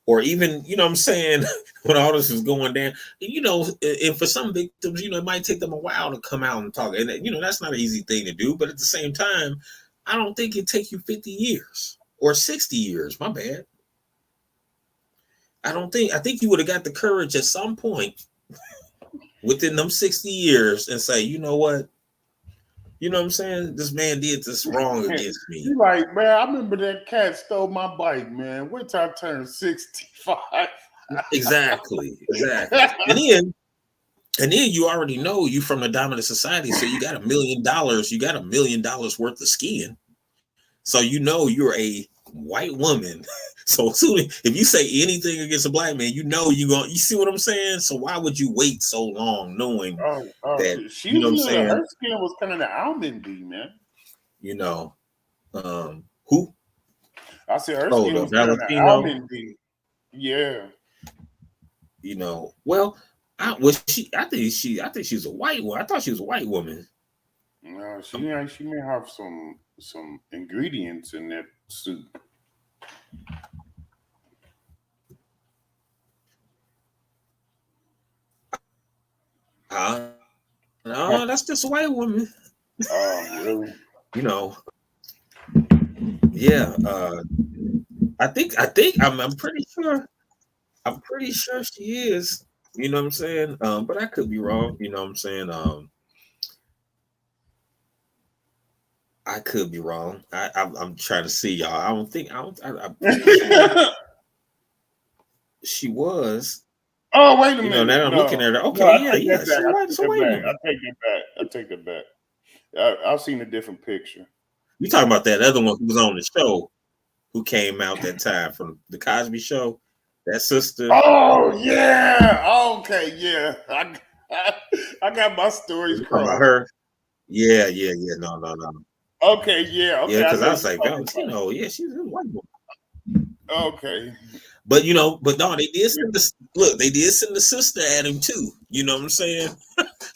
Speaker 1: Or even, you know what I'm saying, when all this is going down, and for some victims, it might take them a while to come out and talk. And, that's not an easy thing to do. But at the same time, I don't think it'd take you 50 years or 60 years. My bad. I think you would have got the courage at some point within them 60 years and say, you know what? You know what I'm saying? This man did this wrong against me.
Speaker 2: You're like, man, I remember that cat stole my bike, man. Wait till I turn 65.
Speaker 1: Exactly. And then you already know you from the dominant society, so you got $1 million. You got $1 million worth of skiing. So you're a white woman. So soon, if you say anything against a black man, you see what I'm saying? So why would you wait so long knowing that
Speaker 2: she was her skin was kind of the almondy, man.
Speaker 1: Who?
Speaker 2: I said her skin was kind of the almondy. Yeah.
Speaker 1: Well, I think she's a white one. I thought she was a white woman.
Speaker 2: No, she may have some ingredients in that soup.
Speaker 1: No, that's just a white woman.
Speaker 2: Oh, really?
Speaker 1: Yeah. I'm pretty sure. I'm pretty sure she is. You know what I'm saying? But I could be wrong. You know what I'm saying? I could be wrong. I'm trying to see y'all. I don't think. She was.
Speaker 2: Oh, wait a minute.
Speaker 1: Now I'm looking at her. Okay, yeah.
Speaker 2: I take it back. I've seen a different picture.
Speaker 1: You talking about that other one who was on the show? who came out that time from the Cosby Show. That sister.
Speaker 2: Oh yeah. Okay, yeah. I got my stories
Speaker 1: You talking about
Speaker 2: crossed.
Speaker 1: her? Yeah, yeah, yeah. No, no, no.
Speaker 2: Okay, yeah.
Speaker 1: Yeah,
Speaker 2: Okay, I
Speaker 1: because
Speaker 2: know
Speaker 1: I was
Speaker 2: you're
Speaker 1: like
Speaker 2: talking
Speaker 1: Valentino. Yeah, she's a white woman.
Speaker 2: about. Okay.
Speaker 1: But but no, they did send the look. They did send the sister at him too. You know what I'm saying?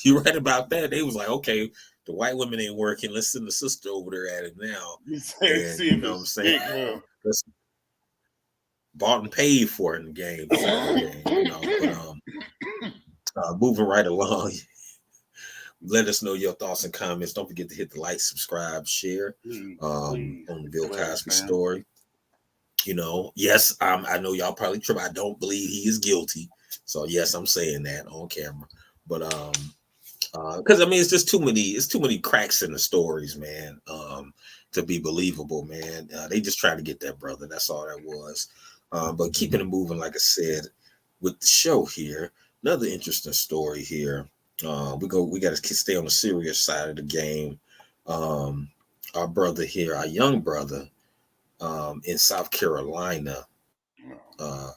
Speaker 1: You right about that. They was like, okay, the white women ain't working. Let's send the sister over there at him now.
Speaker 2: You say
Speaker 1: And
Speaker 2: see
Speaker 1: you
Speaker 2: if
Speaker 1: know
Speaker 2: it
Speaker 1: what I'm saying?
Speaker 2: stick, huh?
Speaker 1: Let's bought and paid for it in the game, same game. But moving right along. Let us know your thoughts and comments. Don't forget to hit the like, subscribe, share
Speaker 2: Please.
Speaker 1: on the Bill
Speaker 2: Glad,
Speaker 1: Cosby
Speaker 2: fam.
Speaker 1: story. Yes, I know y'all probably trip. I don't believe he is guilty. So yes, I'm saying that on camera. But because I mean it's too many cracks in the stories, man. To be believable, man. They just trying to get that brother. That's all that was. But keeping it moving, like I said, with the show here, another interesting story here. We got to stay on the serious side of the game. Our brother here, our young brother, in South Carolina, uh,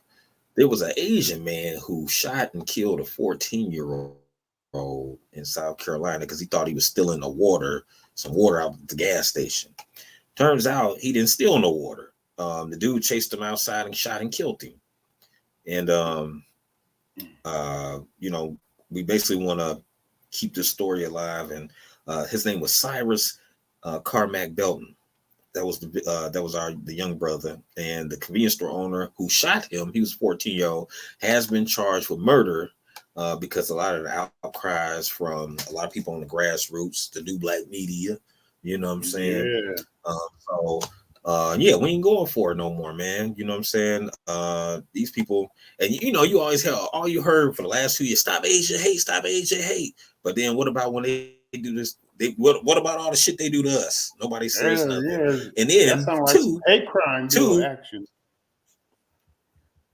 Speaker 1: there was an Asian man who shot and killed a 14-year-old in South Carolina because he thought he was stealing some water out at the gas station. Turns out he didn't steal no water. The dude chased him outside and shot and killed him. And we basically want to keep this story alive. And his name was Cyrus Carmack Belton. That was the young brother, and the convenience store owner who shot him. He was 14-year-old, has been charged with murder because a lot of the outcries from a lot of people on the grassroots, the new black media. You know what I'm saying?
Speaker 2: Yeah.
Speaker 1: Yeah, we ain't going for it no more, man. You know what I'm saying? These people, and you always heard all you heard for the last 2 years: stop Asian hate, stop Asian hate. But then what about when they do this? What about all the shit they do to us? Nobody says
Speaker 2: Yeah,
Speaker 1: nothing.
Speaker 2: yeah.
Speaker 1: And
Speaker 2: That
Speaker 1: then
Speaker 2: sounds like some hate crime bill
Speaker 1: two,
Speaker 2: action.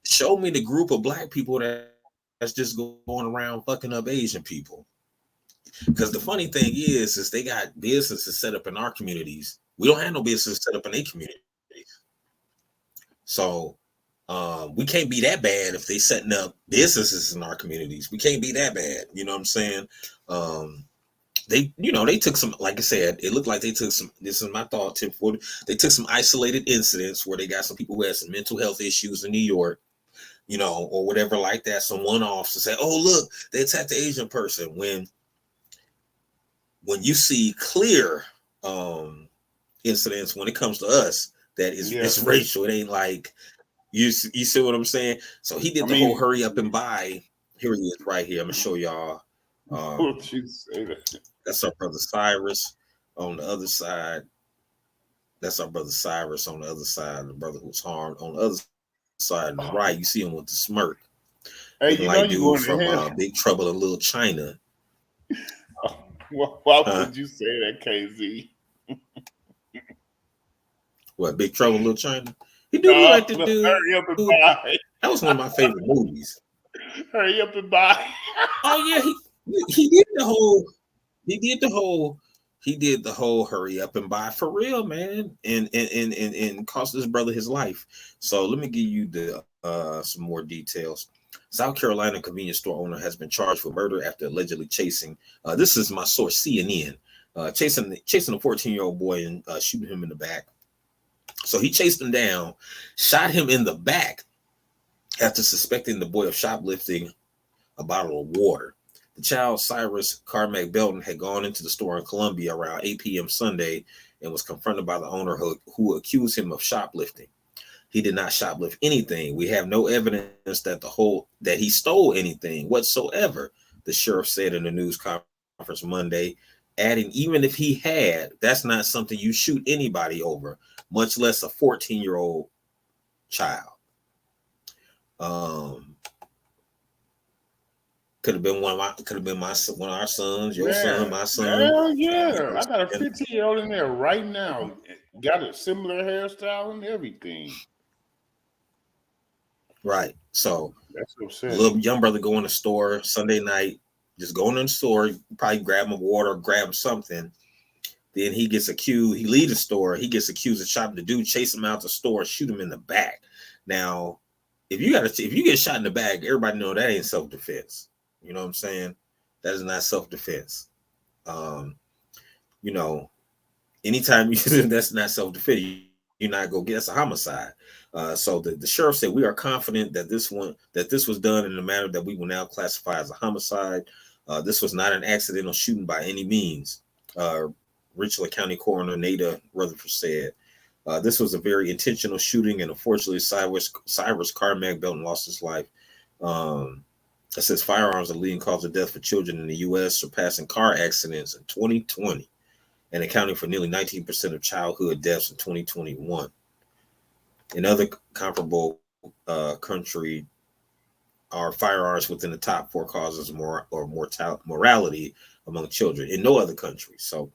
Speaker 1: show me the group of black people that's just going around fucking up Asian people. Because the funny thing is they got businesses set up in our communities. We don't have no business set up in their communities. So we can't be that bad if they setting up businesses in our communities. We can't be that bad. You know what I'm saying? They took some, like I said, it looked like they took some, this is my thought, Tip 40, they took some isolated incidents where they got some people who had some mental health issues in New York, or whatever like that, some one-offs to say, oh, look, they attacked the Asian person. When you see clear incidents when it comes to us, that is
Speaker 2: Yeah.
Speaker 1: it's racial. It ain't like, you see what I'm saying? So he
Speaker 2: I
Speaker 1: did the whole
Speaker 2: mean,
Speaker 1: hurry up and buy. Here he is right here. I'm going to show y'all.
Speaker 2: what you say that?
Speaker 1: That's our brother Cyrus on the other side. That's our brother Cyrus on the other side. The brother who was harmed on the other side on the right. You see him with the smirk,
Speaker 2: Hey,
Speaker 1: looking
Speaker 2: you know
Speaker 1: like
Speaker 2: you
Speaker 1: dude
Speaker 2: going to
Speaker 1: from
Speaker 2: hell.
Speaker 1: Big Trouble in Little China.
Speaker 2: Why would you say that, KZ?
Speaker 1: What, Big Trouble in Little China? He do look
Speaker 2: No,
Speaker 1: like the
Speaker 2: look,
Speaker 1: dude.
Speaker 2: hurry up and buy.
Speaker 1: That was one of my favorite movies.
Speaker 2: Hurry up and buy.
Speaker 1: Oh yeah, he did the whole he did the whole he did the whole hurry up and buy for real, man, and cost this brother his life. So let me give you the some more details. South Carolina convenience store owner has been charged for murder after allegedly chasing. This is my source, CNN. Chasing a 14-year-old boy and shooting him in the back. So he chased him down, shot him in the back after suspecting the boy of shoplifting a bottle of water. The child, Cyrus Carmack Belton, had gone into the store in Columbia around 8 p.m. Sunday and was confronted by the owner who accused him of shoplifting. He did not shoplift anything. We have no evidence that he stole anything whatsoever, the sheriff said in the news conference Monday, adding, even if he had, that's not something you shoot anybody over, much less a 14-year-old child. Could have been one of our sons, your son,
Speaker 2: Man,
Speaker 1: my son.
Speaker 2: hell yeah. I got a 15-year-old in there right now. Got a similar hairstyle and everything.
Speaker 1: Right. So
Speaker 2: That's upsetting.
Speaker 1: little young brother go in the store Sunday night, just going in the store, probably grab him water, grab him something. Then he gets accused. He leaves the store. He gets accused of shooting the dude, chase him out the store, shoot him in the back. Now, if you get shot in the back, everybody know that ain't self defense. You know what I'm saying? That is not self defense. Um, you know, anytime you that's not self defense, you're not gonna get that's a homicide. So the sheriff said we are confident that this was done in a manner that we will now classify as a homicide. This was not an accidental shooting by any means. Richland County Coroner Nada Rutherford said. This was a very intentional shooting, and unfortunately, Cyrus Carmack Belton lost his life. It says firearms are the leading cause of death for children in the U.S., surpassing car accidents in 2020 and accounting for nearly 19% of childhood deaths in 2021. In other comparable country, are firearms within the top 4 causes mortality among children in no other country. So,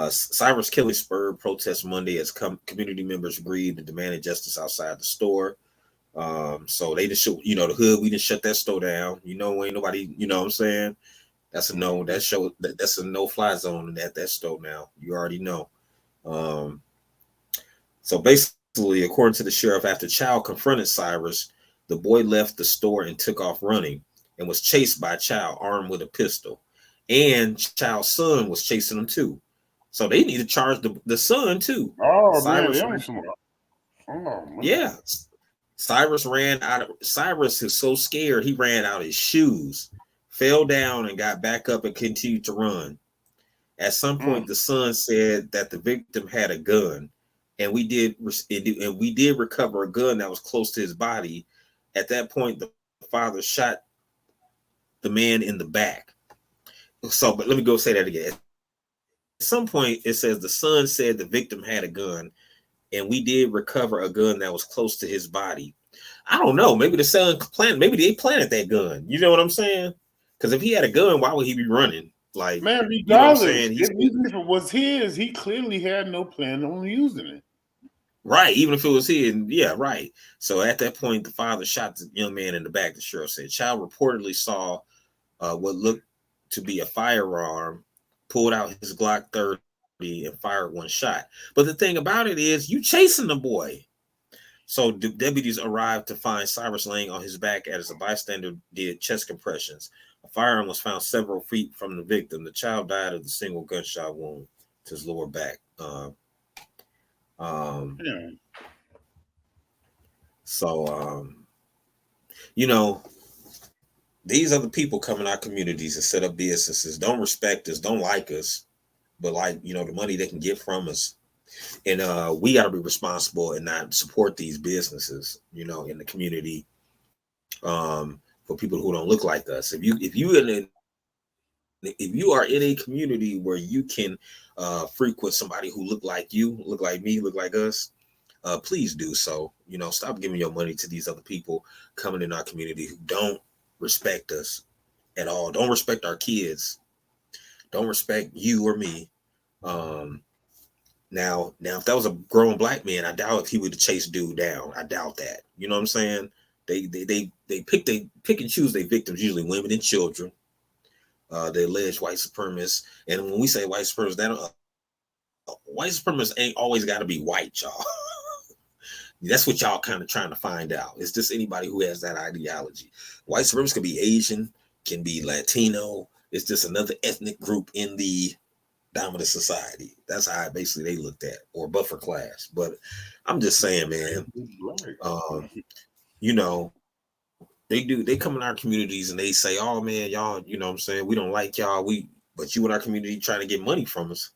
Speaker 1: Cyrus killing spurred protests Monday as community members agreed to demand justice outside the store. So they just show, the hood. We just shut that store down. Ain't nobody. You know what I'm saying? That's a no. That's a no-fly zone in that store now. You already know. So basically, according to the sheriff, after Child confronted Cyrus, the boy left the store and took off running and was chased by Child armed with a pistol, and Child's son was chasing him too. So they need to charge the son too.
Speaker 2: Oh
Speaker 1: Cyrus
Speaker 2: man, man.
Speaker 1: Yeah. Cyrus is so scared he ran out his shoes, fell down and got back up and continued to run. At some point, the son said that the victim had a gun, and we did recover a gun that was close to his body. At that point, the father shot the man in the back. But let me go say that again. At some point, it says the son said the victim had a gun, and we did recover a gun that was close to his body. I don't know. Maybe the son maybe they planted that gun. You know what I'm saying? Because if he had a gun, why would he be running? Like,
Speaker 2: man, regardless,
Speaker 1: you know what I'm saying?
Speaker 2: Even if it was his, he clearly had no plan on using it.
Speaker 1: Right, even if it was his, yeah, right. So at that point, the father shot the young man in the back, the sheriff said. Child reportedly saw what looked to be a firearm, pulled out his Glock 30 and fired one shot. But the thing about it is, you chasing the boy. So the deputies arrived to find Cyrus laying on his back as a bystander did chest compressions. A firearm was found several feet from the victim. The child died of the single gunshot wound to his lower back. So, these are the people come in our communities and set up businesses, don't respect us, don't like us, but like, the money they can get from us. And we got to be responsible and not support these businesses, in the community, for people who don't look like us. If you are in a community where you can frequent somebody who look like you, look like me, look like us, please do so. Stop giving your money to these other people coming in our community who don't respect us at all, don't respect our kids, don't respect you or me. Now, if that was a grown black man, I doubt if he would have chased dude down. I doubt that. You know what I'm saying? They pick and choose their victims, usually women and children. They alleged white supremacists, and when we say white supremacists, white supremacists ain't always got to be white, y'all. That's what y'all kind of trying to find out. It's just anybody who has that ideology. White supremacists can be Asian, can be Latino. It's just another ethnic group in the dominant society. That's how basically they looked at, or buffer class. But I'm just saying, man, they come in our communities and they say, oh man, y'all, you know what I'm saying, we don't like y'all, but you in our community trying to get money from us.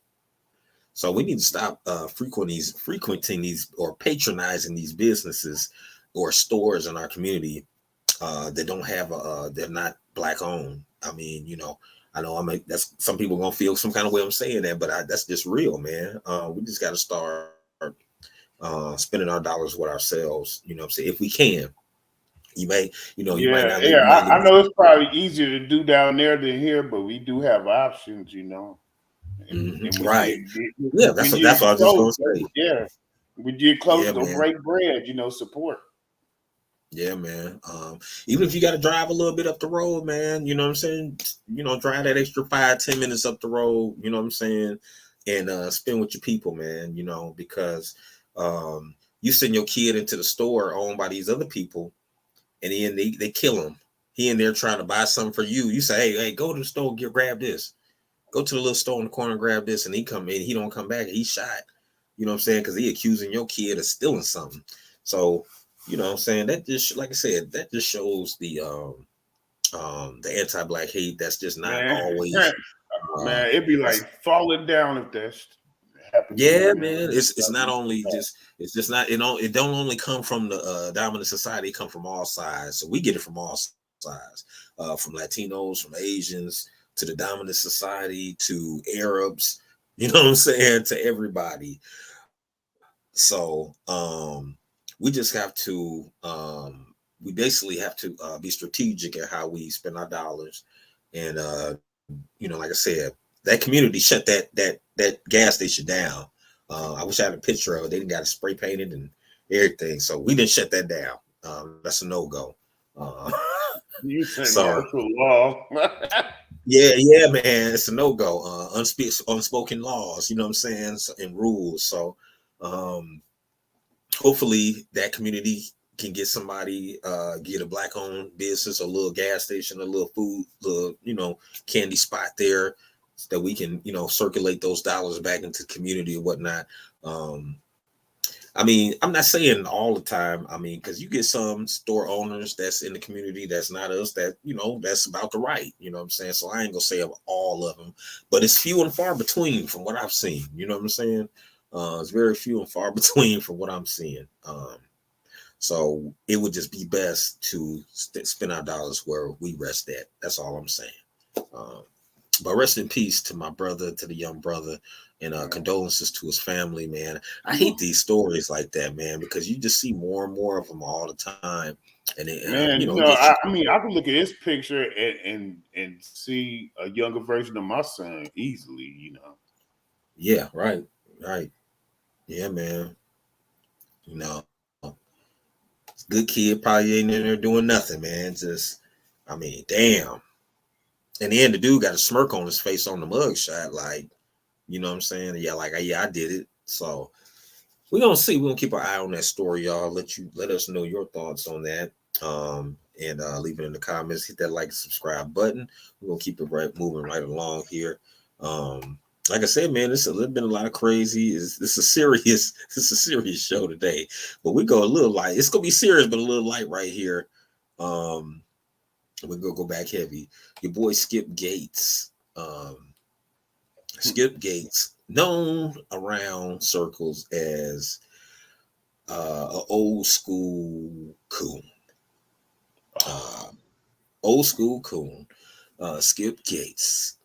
Speaker 1: So we need to stop frequenting these or patronizing these businesses or stores in our community that don't have they're not black owned. I mean, I know that's some people gonna feel some kind of way I'm saying that, but that's just real, man. We just got to start spending our dollars with ourselves. You know what I'm saying? If we can, you might not.
Speaker 2: I know it's probably easier to do down there than here, but we do have options, And
Speaker 1: right. That's what I was just gonna say.
Speaker 2: Yeah. When you're close, don't break bread, support.
Speaker 1: Yeah, man. Even if you got to drive a little bit up the road, man, you know what I'm saying? Drive that extra 5-10 minutes up the road, you know what I'm saying? and spend with your people, man. Because you send your kid into the store owned by these other people, and then they kill him. He in there trying to buy something for you. You say, hey, go to the store, grab this. Go to the little store in the corner and grab this, and he come in. He don't come back. He's shot. You know what I'm saying? Because he accusing your kid of stealing something. So, you know what I'm saying? That just, like I said, that just shows the anti-black hate. That's just not
Speaker 2: Man,
Speaker 1: always. Uh,
Speaker 2: man, it'd be like falling down if that happened to me,
Speaker 1: yeah,
Speaker 2: man.
Speaker 1: man. It's not only just it's just not it don't only come from the dominant society. It come from all sides. So we get it from all sides, from Latinos, from Asians, to the dominant society, to Arabs. You know what I'm saying? To everybody. So we just have to we basically have to be strategic in how we spend our dollars, and like I said, that community shut that gas station down. I wish I had a picture of it. They didn't got it spray painted and everything, so we didn't shut that down. That's a no go. Uh,
Speaker 2: You said
Speaker 1: sorry.
Speaker 2: martial law.
Speaker 1: Yeah, man, it's a no go. Unspoken laws, you know what I'm saying, and rules. So, um, hopefully, that community can get somebody, get a black owned business, a little gas station, a little food, little candy spot there, so that we can circulate those dollars back into the community and whatnot. Um, I mean, I'm not saying all the time. I mean, because you get some store owners that's in the community that's not us, that that's about the right. You know what I'm saying? So I ain't gonna say of all of them, but it's few and far between from what I've seen. You know what I'm saying? It's very few and far between from what I'm seeing. So it would just be best to spend our dollars where we rest at. That's all I'm saying. Um, but rest in peace to my brother, to the young brother, and condolences to his family, man. I hate these stories like that, man, because you just see more and more of them all the time, and
Speaker 2: Man,
Speaker 1: it gets you.
Speaker 2: I mean, I can look at this picture and see a younger version of my son easily.
Speaker 1: Yeah, right, right. Yeah, man. You know, good kid probably ain't in there doing nothing, man. Just, I mean, damn. And then the dude got a smirk on his face on the mug shot, like, you know what I'm saying? Yeah, like, yeah, I did it. So we're gonna see. We're gonna keep our eye on that story, y'all. Let us know your thoughts on that. And leave it in the comments. Hit that like and subscribe button. We're gonna keep it moving right along here. Like I said, man, this has been a lot of crazy. It's a serious it's a serious show today, but we go a little light. It's gonna be serious, but a little light right here. Um, we're gonna go back heavy. Your boy Skip Gates. Skip Gates, known around circles as an old school coon. Uh, Old school coon. Skip Gates.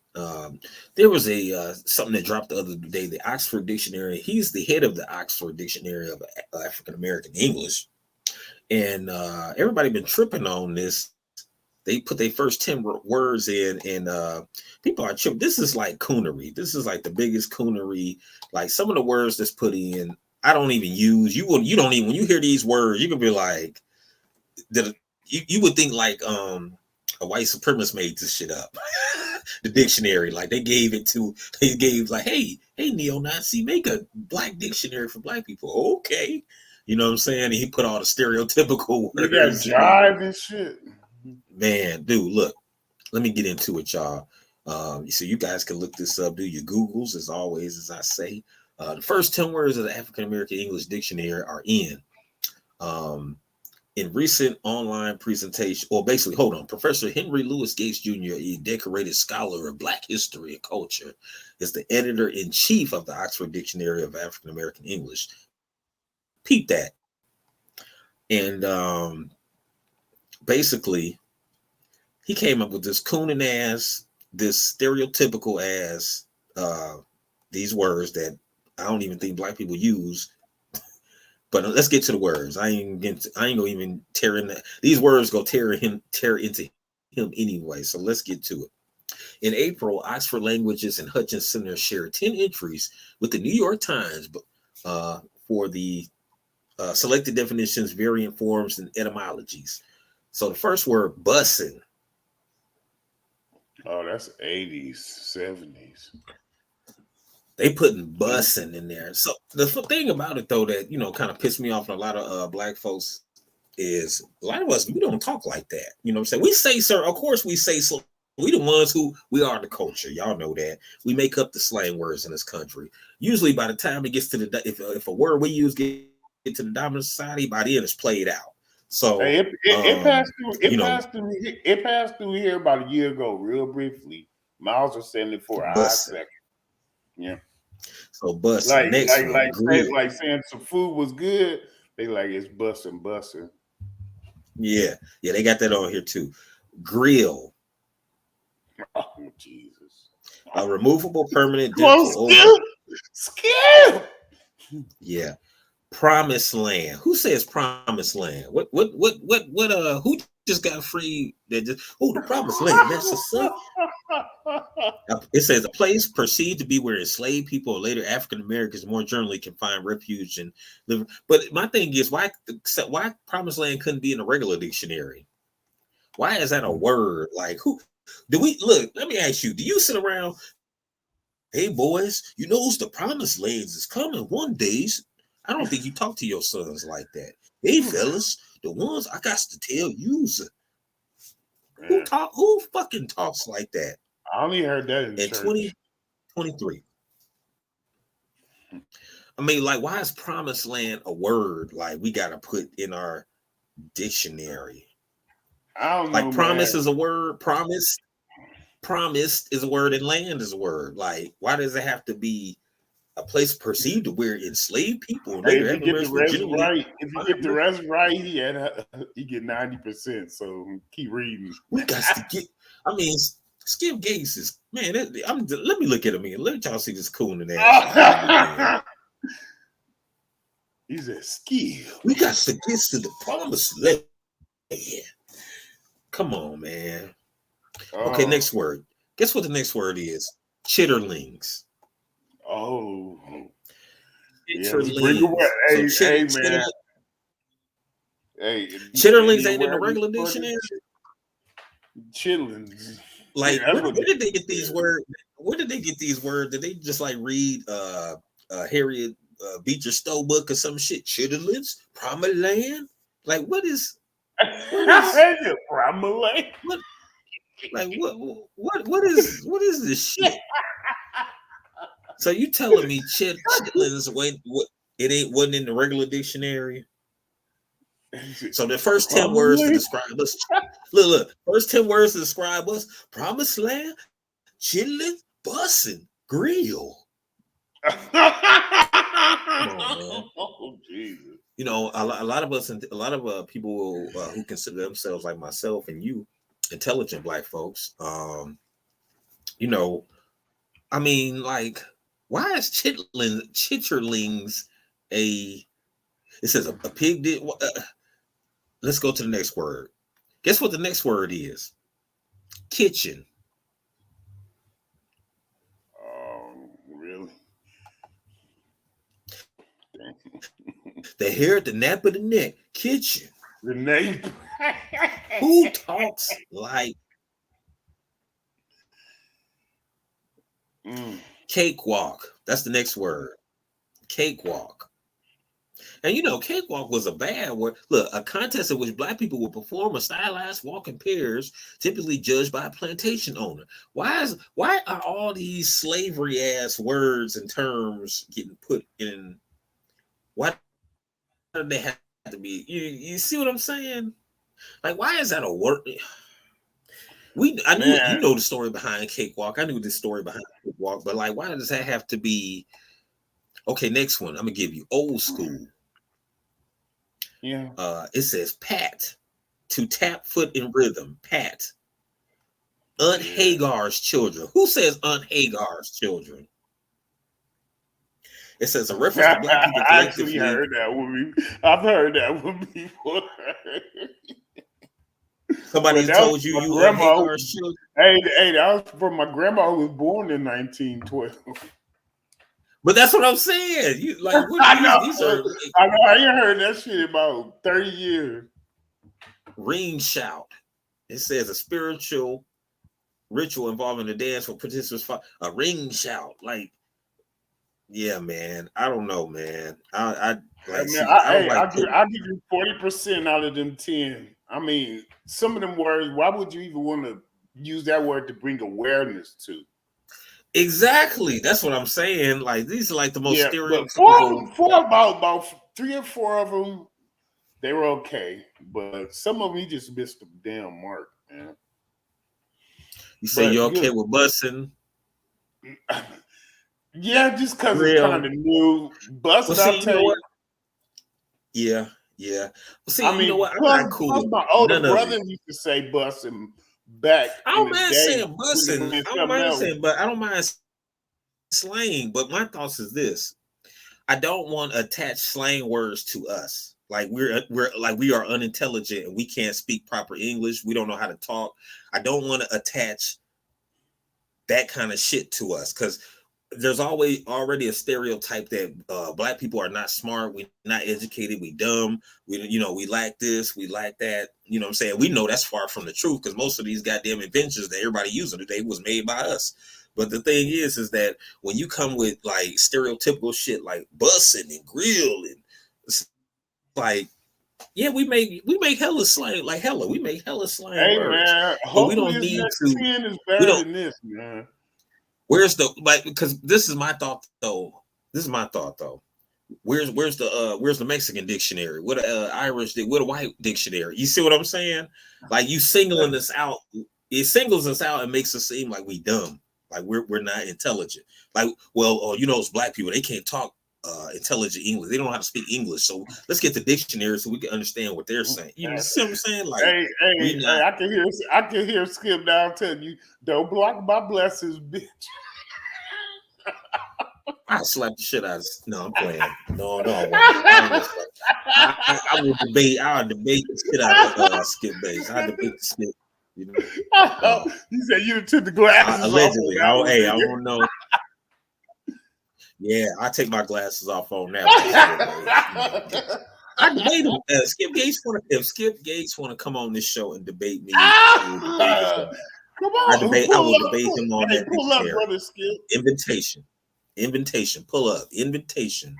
Speaker 1: There was a something that dropped the other day. The Oxford Dictionary. He's the head of the Oxford Dictionary of African American English, and everybody been tripping on this. They put their first 10 words in, and people are tripping. This is like coonery. This is like the biggest coonery. Like some of the words that's put in, I don't even use. You don't even, when you hear these words, you could be like, you would think like a white supremacist made this shit up. The dictionary, like they gave like, hey, neo-Nazi, make a black dictionary for black people. Okay. You know what I'm saying? And he put all the stereotypical
Speaker 2: They got
Speaker 1: words.
Speaker 2: jive and shit.
Speaker 1: Man, dude, look, let me get into it, y'all. So you guys can look this up, do your Googles, as always, as I say. The first 10 words of the African American English Dictionary are um, in recent online presentation, or basically, hold on, Professor Henry Louis Gates Jr., a decorated scholar of Black history and culture, is the editor-in-chief of the Oxford Dictionary of African American English. Peep that. And basically, he came up with this cooning ass, this stereotypical ass, uh, these words that I don't even think black people use. But let's get to the words. I ain't gonna even tear in that. These words go tear into him anyway. So let's get to it. In April, Oxford Languages and Hutchins Center shared 10 entries with the New York Times for the selected definitions, variant forms, and etymologies. So the first word, bussin'.
Speaker 2: Oh, that's 80s, 70s.
Speaker 1: They putting bussing in there. So the thing about it though that kind of pissed me off and a lot of black folks is a lot of us we don't talk like that. You know what I'm saying? We say sir, of course we say so. We the ones who we are the culture. Y'all know that. We make up the slang words in this country. Usually by the time it gets to the if a word we use get to the dominant society, by then it's played out. So
Speaker 2: Hey, it passed through.
Speaker 1: you know,
Speaker 2: It passed through here about a year ago, real briefly. Miles was saying it for a hot
Speaker 1: bussing.
Speaker 2: second. Yeah,
Speaker 1: So bussing. Next one, grill.
Speaker 2: like saying some food was good. They like it's bussing.
Speaker 1: Yeah, they got that on here too. Grill.
Speaker 2: Oh Jesus!
Speaker 1: A removable permanent
Speaker 2: Come on,
Speaker 1: dental overlay.
Speaker 2: Skip.
Speaker 1: Yeah. Promised land. Who says promised land? What who just got free that just the promised land. That's a son. It says a place perceived to be where enslaved people or later African Americans more generally can find refuge and live. But my thing is why promised land couldn't be in a regular dictionary? Why is that a word? Like who do we look? Let me ask you, do you sit around? Hey boys, the promised lands is coming one days. I don't think you talk to your sons like that. Hey fellas, the ones I got to tell you, who fucking talks like that?
Speaker 2: I only heard that in church.
Speaker 1: 2023. I mean, like, why is promised land a word like we gotta put in our dictionary?
Speaker 2: I don't know.
Speaker 1: Like promise is a word, promised is a word, and land is a word. Like, why does it have to be a place perceived to where enslaved people?
Speaker 2: Hey, if you get the rest right, he get 90%. So keep reading.
Speaker 1: We got to get. I mean, Skip Gates is man. Let me look at him again. Let y'all see this coon in there.
Speaker 2: He's a Skip.
Speaker 1: We got to get to the promised land. Come on, man. Okay, next word. Guess what the next word is? Chitterlings.
Speaker 2: Oh,
Speaker 1: chitterlings.
Speaker 2: Hey, man. Hey,
Speaker 1: chitterlings ain't in the regular dictionary.
Speaker 2: Chitterlings.
Speaker 1: Like, where did they get these words? Where did they get these words? Did they just like read Harriet Beecher Stowe book or some shit? Chitterlings, promised land. Like, what is
Speaker 2: promised land?
Speaker 1: Like what is this shit? So you telling me chitlins wasn't in the regular dictionary? So the first 10 words to describe us. Look, first 10 words to describe us: promised land, chitlin, bussin', grill.
Speaker 2: Oh Jesus!
Speaker 1: A lot of us, a lot of people who consider themselves like myself and you, intelligent black folks. I mean, like, why is chitterlings a? It says a pig did. Let's go to the next word. Guess what the next word is? Kitchen.
Speaker 2: Oh, really?
Speaker 1: The hair at the nape of the neck. Kitchen.
Speaker 2: The name.
Speaker 1: Who talks like cakewalk? That's the next word. Cakewalk. And cakewalk was a bad word. Look, a contest in which black people would perform a stylized walk in pairs, typically judged by a plantation owner. Why are all these slavery ass words and terms getting put in? Why do they have to be? You see what I'm saying? Like, why is that a word? I knew the story behind cakewalk. I knew the story behind cakewalk, but like, why does that have to be? Okay, next one. I'm gonna give you old school.
Speaker 2: Yeah.
Speaker 1: It says pat, to tap foot in rhythm. Pat. Aunt Hagar's children. Who says Aunt Hagar's children? It says a reference to black people collectively.
Speaker 2: I've heard that one before.
Speaker 1: Somebody told you Aunt Hagar's children.
Speaker 2: Hey, that was from my grandma who was born in 1912.
Speaker 1: But that's what I'm saying. You like what
Speaker 2: I know.
Speaker 1: These are.
Speaker 2: I know. I ain't heard that shit in about 30 years.
Speaker 1: Ring shout. It says a spiritual ritual involving a dance for participants. A ring shout, like Yeah, man. I don't know, man. I
Speaker 2: I
Speaker 1: like
Speaker 2: mean,
Speaker 1: see. I don't like putting.
Speaker 2: I give you 40% out of them 10. I mean, some of them words. Why would you even want to use that word to bring awareness to?
Speaker 1: Exactly. That's what I'm saying. Like these are like the most
Speaker 2: Yeah, but
Speaker 1: stereotypical.
Speaker 2: about 3 or 4 of them, they were okay. But some of them, you just missed the damn mark, man.
Speaker 1: You say you're
Speaker 2: But
Speaker 1: okay
Speaker 2: good.
Speaker 1: with busing,
Speaker 2: Yeah, just because it's kind
Speaker 1: real.
Speaker 2: of new.
Speaker 1: Well,
Speaker 2: Busted,
Speaker 1: see,
Speaker 2: I'll
Speaker 1: you
Speaker 2: tell
Speaker 1: know what?
Speaker 2: you.
Speaker 1: Yeah, yeah. Well, see,
Speaker 2: I
Speaker 1: you know
Speaker 2: mean,
Speaker 1: what? I'm not cool
Speaker 2: plus
Speaker 1: with
Speaker 2: my older
Speaker 1: none of
Speaker 2: brother
Speaker 1: it.
Speaker 2: used to say busting back
Speaker 1: I
Speaker 2: in
Speaker 1: don't
Speaker 2: the
Speaker 1: mind
Speaker 2: day
Speaker 1: saying
Speaker 2: when it
Speaker 1: busing.
Speaker 2: meant
Speaker 1: I don't
Speaker 2: something
Speaker 1: mind
Speaker 2: else.
Speaker 1: saying, but I don't mind slang. But my thoughts is this: I don't want to attach slang words to us. Like we're like we are unintelligent and we can't speak proper English. We don't know how to talk. I don't want to attach that kind of shit to us because there's always already a stereotype that black people are not smart, we not educated, we dumb, we lack this, we lack that. You know what I'm saying? We know that's far from the truth because most of these goddamn inventions that everybody using today was made by us. But the thing is that when you come with like stereotypical shit like bussing and grill and it's like, yeah, we make hella slang, like hella, we make hella slang
Speaker 2: Hey
Speaker 1: words,
Speaker 2: man,
Speaker 1: but we
Speaker 2: hopefully
Speaker 1: don't
Speaker 2: this
Speaker 1: need
Speaker 2: next
Speaker 1: to.
Speaker 2: 10 is
Speaker 1: We
Speaker 2: better
Speaker 1: don't.
Speaker 2: than this, man.
Speaker 1: Where's the like? Because this is my thought though. This is my thought though. Where's the Mexican dictionary? What a Irish? What a white dictionary? You see what I'm saying? Like you singling this out. It singles us out and makes us seem like we dumb, like we're not intelligent. Like, well, oh, it's black people. They can't talk intelligent English. They don't know how to speak English. So let's get the dictionary so we can understand what they're saying. You see what I'm saying? Like we
Speaker 2: Hey,
Speaker 1: not.
Speaker 2: I can hear Skip now telling you, don't block my blessings, bitch.
Speaker 1: I slap the shit out of. No, I'm playing. No, no, I won't. I ain't gonna slap. I will debate. I'll debate the shit out of Skip Bates. I debate the Skip. You know,
Speaker 2: You said you took the glasses off on
Speaker 1: allegedly.
Speaker 2: that one,
Speaker 1: Hey, I
Speaker 2: nigga.
Speaker 1: don't know. Yeah, I take my glasses off on that one, Skip Bates. I debate him. Skip Gates if Skip Gates want to come on this show and debate me, I will debate his ass.
Speaker 2: Come on,
Speaker 1: I will
Speaker 2: pull up.
Speaker 1: debate him on
Speaker 2: Hey,
Speaker 1: that
Speaker 2: pull up,
Speaker 1: dictionary.
Speaker 2: brother Skip.
Speaker 1: Invitation, pull up, invitation.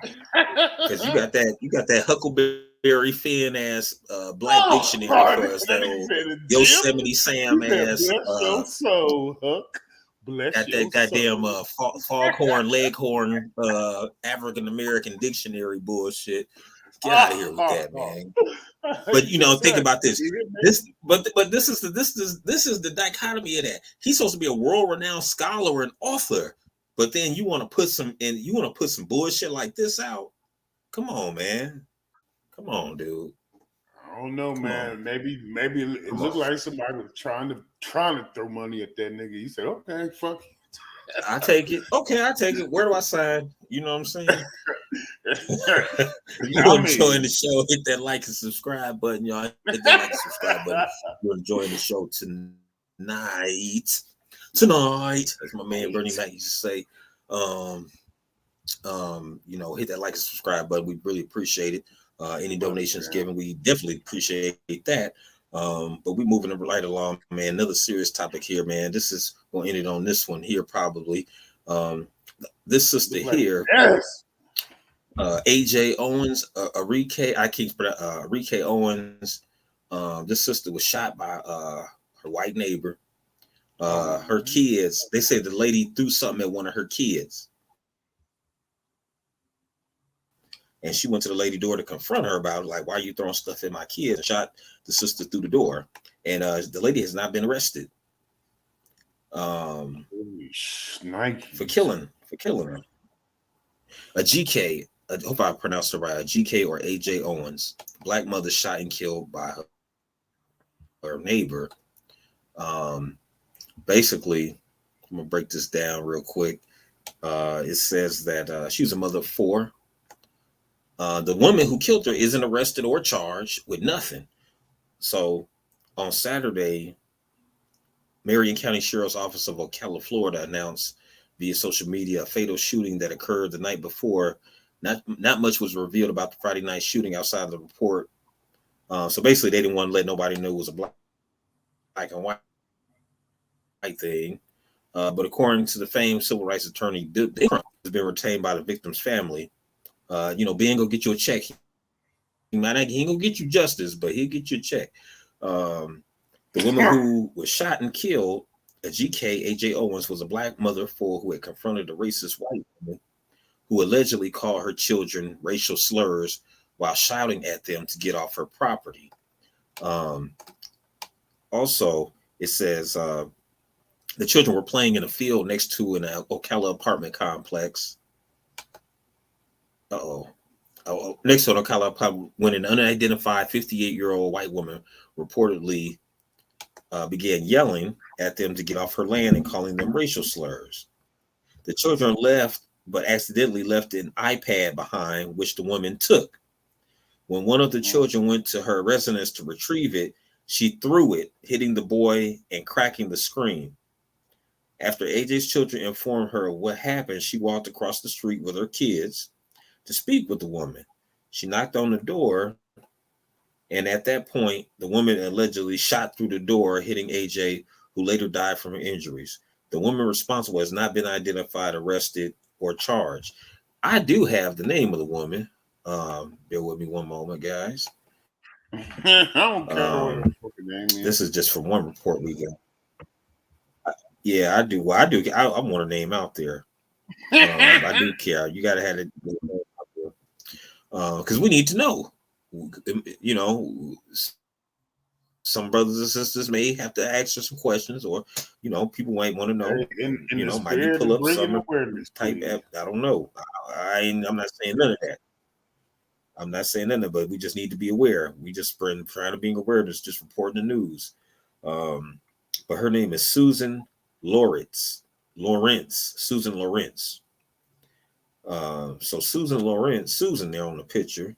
Speaker 1: Because you got that Huckleberry Finn ass black dictionary
Speaker 2: Oh,
Speaker 1: for
Speaker 2: that
Speaker 1: us, that
Speaker 2: nigga
Speaker 1: old
Speaker 2: said a gym.
Speaker 1: Yosemite
Speaker 2: He
Speaker 1: Sam
Speaker 2: said,
Speaker 1: ass
Speaker 2: bless your soul, Huck. Bless
Speaker 1: got that
Speaker 2: your
Speaker 1: goddamn
Speaker 2: soul.
Speaker 1: foghorn leghorn African American dictionary bullshit. Get out of here with that, man. But
Speaker 2: You just
Speaker 1: think
Speaker 2: said,
Speaker 1: about this.
Speaker 2: nigga.
Speaker 1: But this is the dichotomy of that. He's supposed to be a world renowned scholar and author, but then you want to put some bullshit like this out. Come on, man. Come on, dude.
Speaker 2: I don't know,
Speaker 1: Come on.
Speaker 2: man. Maybe it
Speaker 1: Come
Speaker 2: looked
Speaker 1: on.
Speaker 2: like somebody was trying to throw money at that nigga. He said, okay, fuck
Speaker 1: I take it. Okay, I take it. Where do I sign? You know what I'm saying?
Speaker 2: it.
Speaker 1: You
Speaker 2: I
Speaker 1: enjoying the
Speaker 2: mean,
Speaker 1: show? Hit that like and subscribe button, y'all. Hit that like and subscribe button. You're enjoying the show tonight. Tonight, as my man Bernie Mac used to say. Um, hit that like and subscribe button. We really appreciate it. Any donations given, we definitely appreciate that. But we moving right along, man. Another serious topic here, man. This is gonna end it on this one here, probably. This sister
Speaker 2: look like
Speaker 1: here,
Speaker 2: yes.
Speaker 1: AJ Owens, Arike Owens. This sister was shot by her white neighbor.
Speaker 2: Oh,
Speaker 1: Her kids. They say the lady threw something at one of her kids. And she went to the lady door to confront her about it, like, why are you throwing stuff at my kids? And shot the sister through the door. And the lady has not been arrested for killing her. A GK, I hope I pronounced it right, a GK or AJ Owens, black mother shot and killed by her neighbor. Basically, I'm gonna break this down real quick. It says that she was a mother of 4. The woman who killed her isn't arrested or charged with nothing. So on Saturday, Marion County Sheriff's Office of Ocala, Florida, announced via social media a fatal shooting that occurred the night before. Not much was revealed about the Friday night shooting outside of the report. So basically, they didn't want to let nobody know it was a black and white thing. But according to the famed civil rights attorney, been retained by the victim's family. Ben gonna get you a check. He ain't gonna get you justice, but he'll get you a check. The woman who was shot and killed, GK AJ Owens, was a black mother of four who had confronted a racist white woman who allegedly called her children racial slurs while shouting at them to get off her property. Also, it says the children were playing in a field next to an Ocala apartment complex. Next to an Ocala apartment when an unidentified 58-year-old white woman reportedly began yelling at them to get off her land and calling them racial slurs. The children left, but accidentally left an iPad behind, which the woman took. When one of the children went to her residence to retrieve it, she threw it, hitting the boy and cracking the screen. After AJ's children informed her of what happened, she walked across the street with her kids to speak with the woman. She knocked on the door, and at that point, the woman allegedly shot through the door, hitting AJ, who later died from her injuries. The woman responsible has not been identified, arrested, or charged. I do have the name of the woman. Bear with me one moment, guys.
Speaker 2: I don't care what her fucking name is.
Speaker 1: This is just from one report we got. Yeah, I do. Well, I do. I want a name out there. I do care. You got to have it because we need to know. Some brothers and sisters may have to ask some questions, or people might want to know. Might you pull up some type app. I don't know. I'm not saying none of that. I'm not saying none of it, but we just need to be aware. We just trying to be aware. Just reporting the news. But her name is Susan Lawrence. Susan Lawrence. So Susan Lawrence, Susan there on the picture.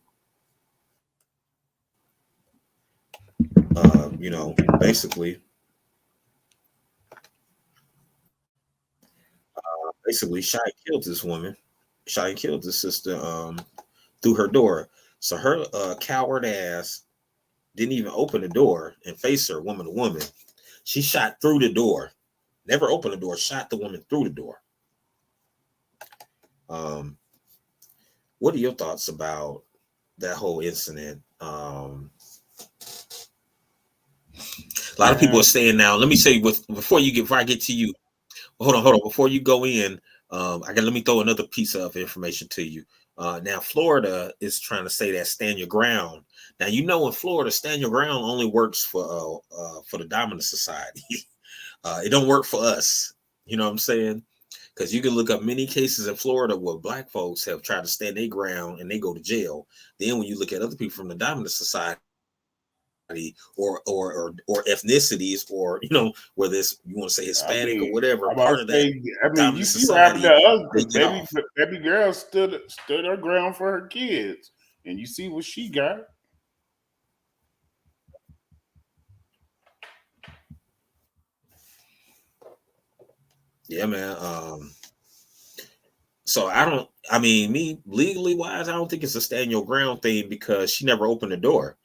Speaker 1: Basically shot and killed this woman. Shot and killed this sister through her door. So her coward ass didn't even open the door and face her woman to woman. She shot through the door. Never opened the door, shot the woman through the door. What are your thoughts about that whole incident? A lot of people are saying now, let me say before I get to you, hold on. Before you go in, let me throw another piece of information to you. Now, Florida is trying to say that stand your ground. Now, in Florida, stand your ground only works for the dominant society. It don't work for us. You know what I'm saying? Because you can look up many cases in Florida where black folks have tried to stand their ground and they go to jail. Then when you look at other people from the dominant society or ethnicities, or whether it's you want to say Hispanic or whatever, part of that.
Speaker 2: You see what happened to us? Baby girl stood her ground for her kids, and you see what she got.
Speaker 1: Yeah, man. So me legally wise, I don't think it's a stand your ground thing because she never opened the door.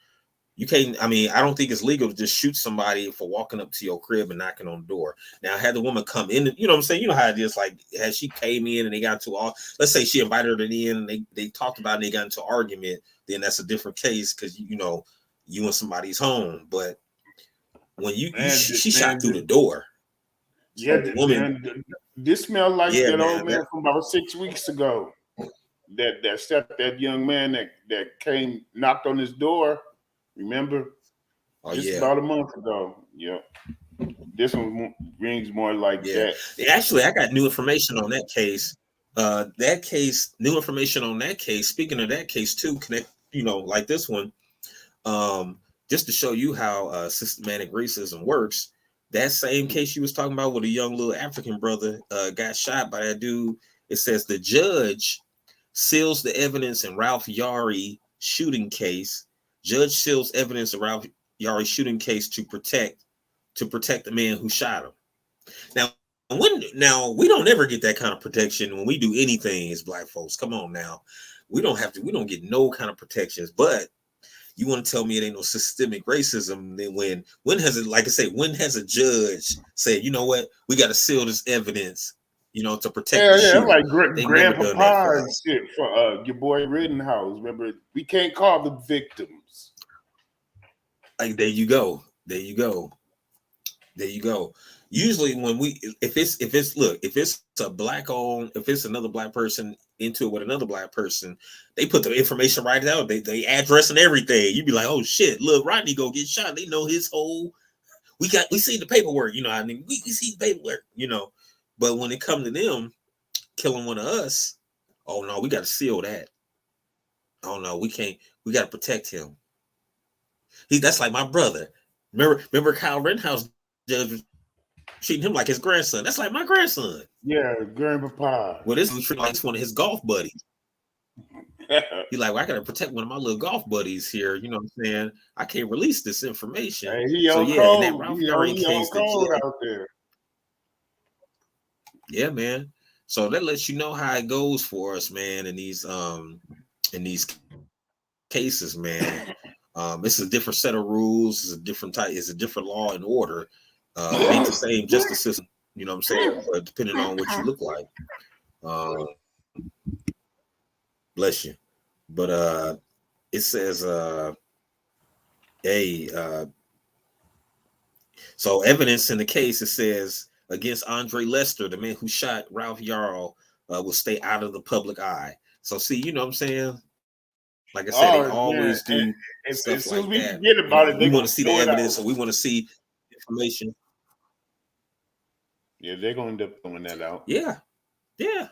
Speaker 1: You can't, I don't think it's legal to just shoot somebody for walking up to your crib and knocking on the door. Now, had the woman come in, you know what I'm saying? You know how it is, like, as she came in and they got into let's say she invited her in and they talked about it and they got into an argument, then that's a different case because, you in somebody's home. But when she shot through the door.
Speaker 2: Yeah, the woman. This smelled like that old man from about 6 weeks ago. That young man that came, knocked on his door. Remember? Just about a month ago. Yeah. This one rings more like that.
Speaker 1: Actually, I got new information on that case. New information on that case. Speaking of that case too, connect, like this one, just to show you how systematic racism works. That same case you was talking about with a young little African brother got shot by that dude. It says the judge seals the evidence in Ralph Yari shooting case. Judge seals evidence of Ralph Yari shooting case to protect the man who shot him. Now we don't ever get that kind of protection when we do anything as black folks. Come on now. We don't get no kind of protections, but you want to tell me it ain't no systemic racism? Then when has it, like I say, when has a judge said, you know what, we got to seal this evidence to protect the
Speaker 2: Yeah, yeah,
Speaker 1: shooter.
Speaker 2: like
Speaker 1: They've never done that
Speaker 2: Grandpapa
Speaker 1: for
Speaker 2: and
Speaker 1: us.
Speaker 2: shit for your boy Rittenhouse. Remember, we can't call them victims.
Speaker 1: Like there you go. There you go. There you go. Usually when if it's a black owned, if it's another black person into it with another black person, they put the information right out. They address and everything. You'd be like, oh shit, look, Rodney go get shot. They know his whole we see the paperwork, I mean, we see the paperwork. But when it comes to them killing one of us, oh no, we gotta seal that. Oh no, we can't, we gotta protect him. That's like my brother. Remember Kyle Rittenhouse judge was treating him like his grandson. That's like my grandson.
Speaker 2: Yeah,
Speaker 1: Well,
Speaker 2: Grandpapa.
Speaker 1: this was treating like it's one of his golf buddies. He's like, well, I gotta protect one of my little golf buddies here. You know what I'm saying? I can't release this information.
Speaker 2: Hey, he
Speaker 1: So
Speaker 2: on
Speaker 1: yeah, in that
Speaker 2: code.
Speaker 1: Ralph Urian
Speaker 2: He on
Speaker 1: case, the
Speaker 2: code
Speaker 1: judge,
Speaker 2: out there.
Speaker 1: yeah, man. So that lets you know how it goes for us, man, in these cases, man. It's a different set of rules, it's a different type, it's a different law and order. It ain't the same justice system, you know what I'm saying? But depending on what you look like. Um, bless you. But it says hey, so evidence in the case, it says against Andre Lester, the man who shot Ralph Yarl, will stay out of the public eye. So see, you know what I'm saying? Like I said, they
Speaker 2: Oh
Speaker 1: always
Speaker 2: man!
Speaker 1: do stuff
Speaker 2: As soon
Speaker 1: like
Speaker 2: as we
Speaker 1: that.
Speaker 2: forget about it,
Speaker 1: We
Speaker 2: they
Speaker 1: want to
Speaker 2: gonna
Speaker 1: see the
Speaker 2: throw it
Speaker 1: evidence,
Speaker 2: out.
Speaker 1: or we want to see information.
Speaker 2: Yeah, they're gonna end up throwing that out.
Speaker 1: Yeah, yeah.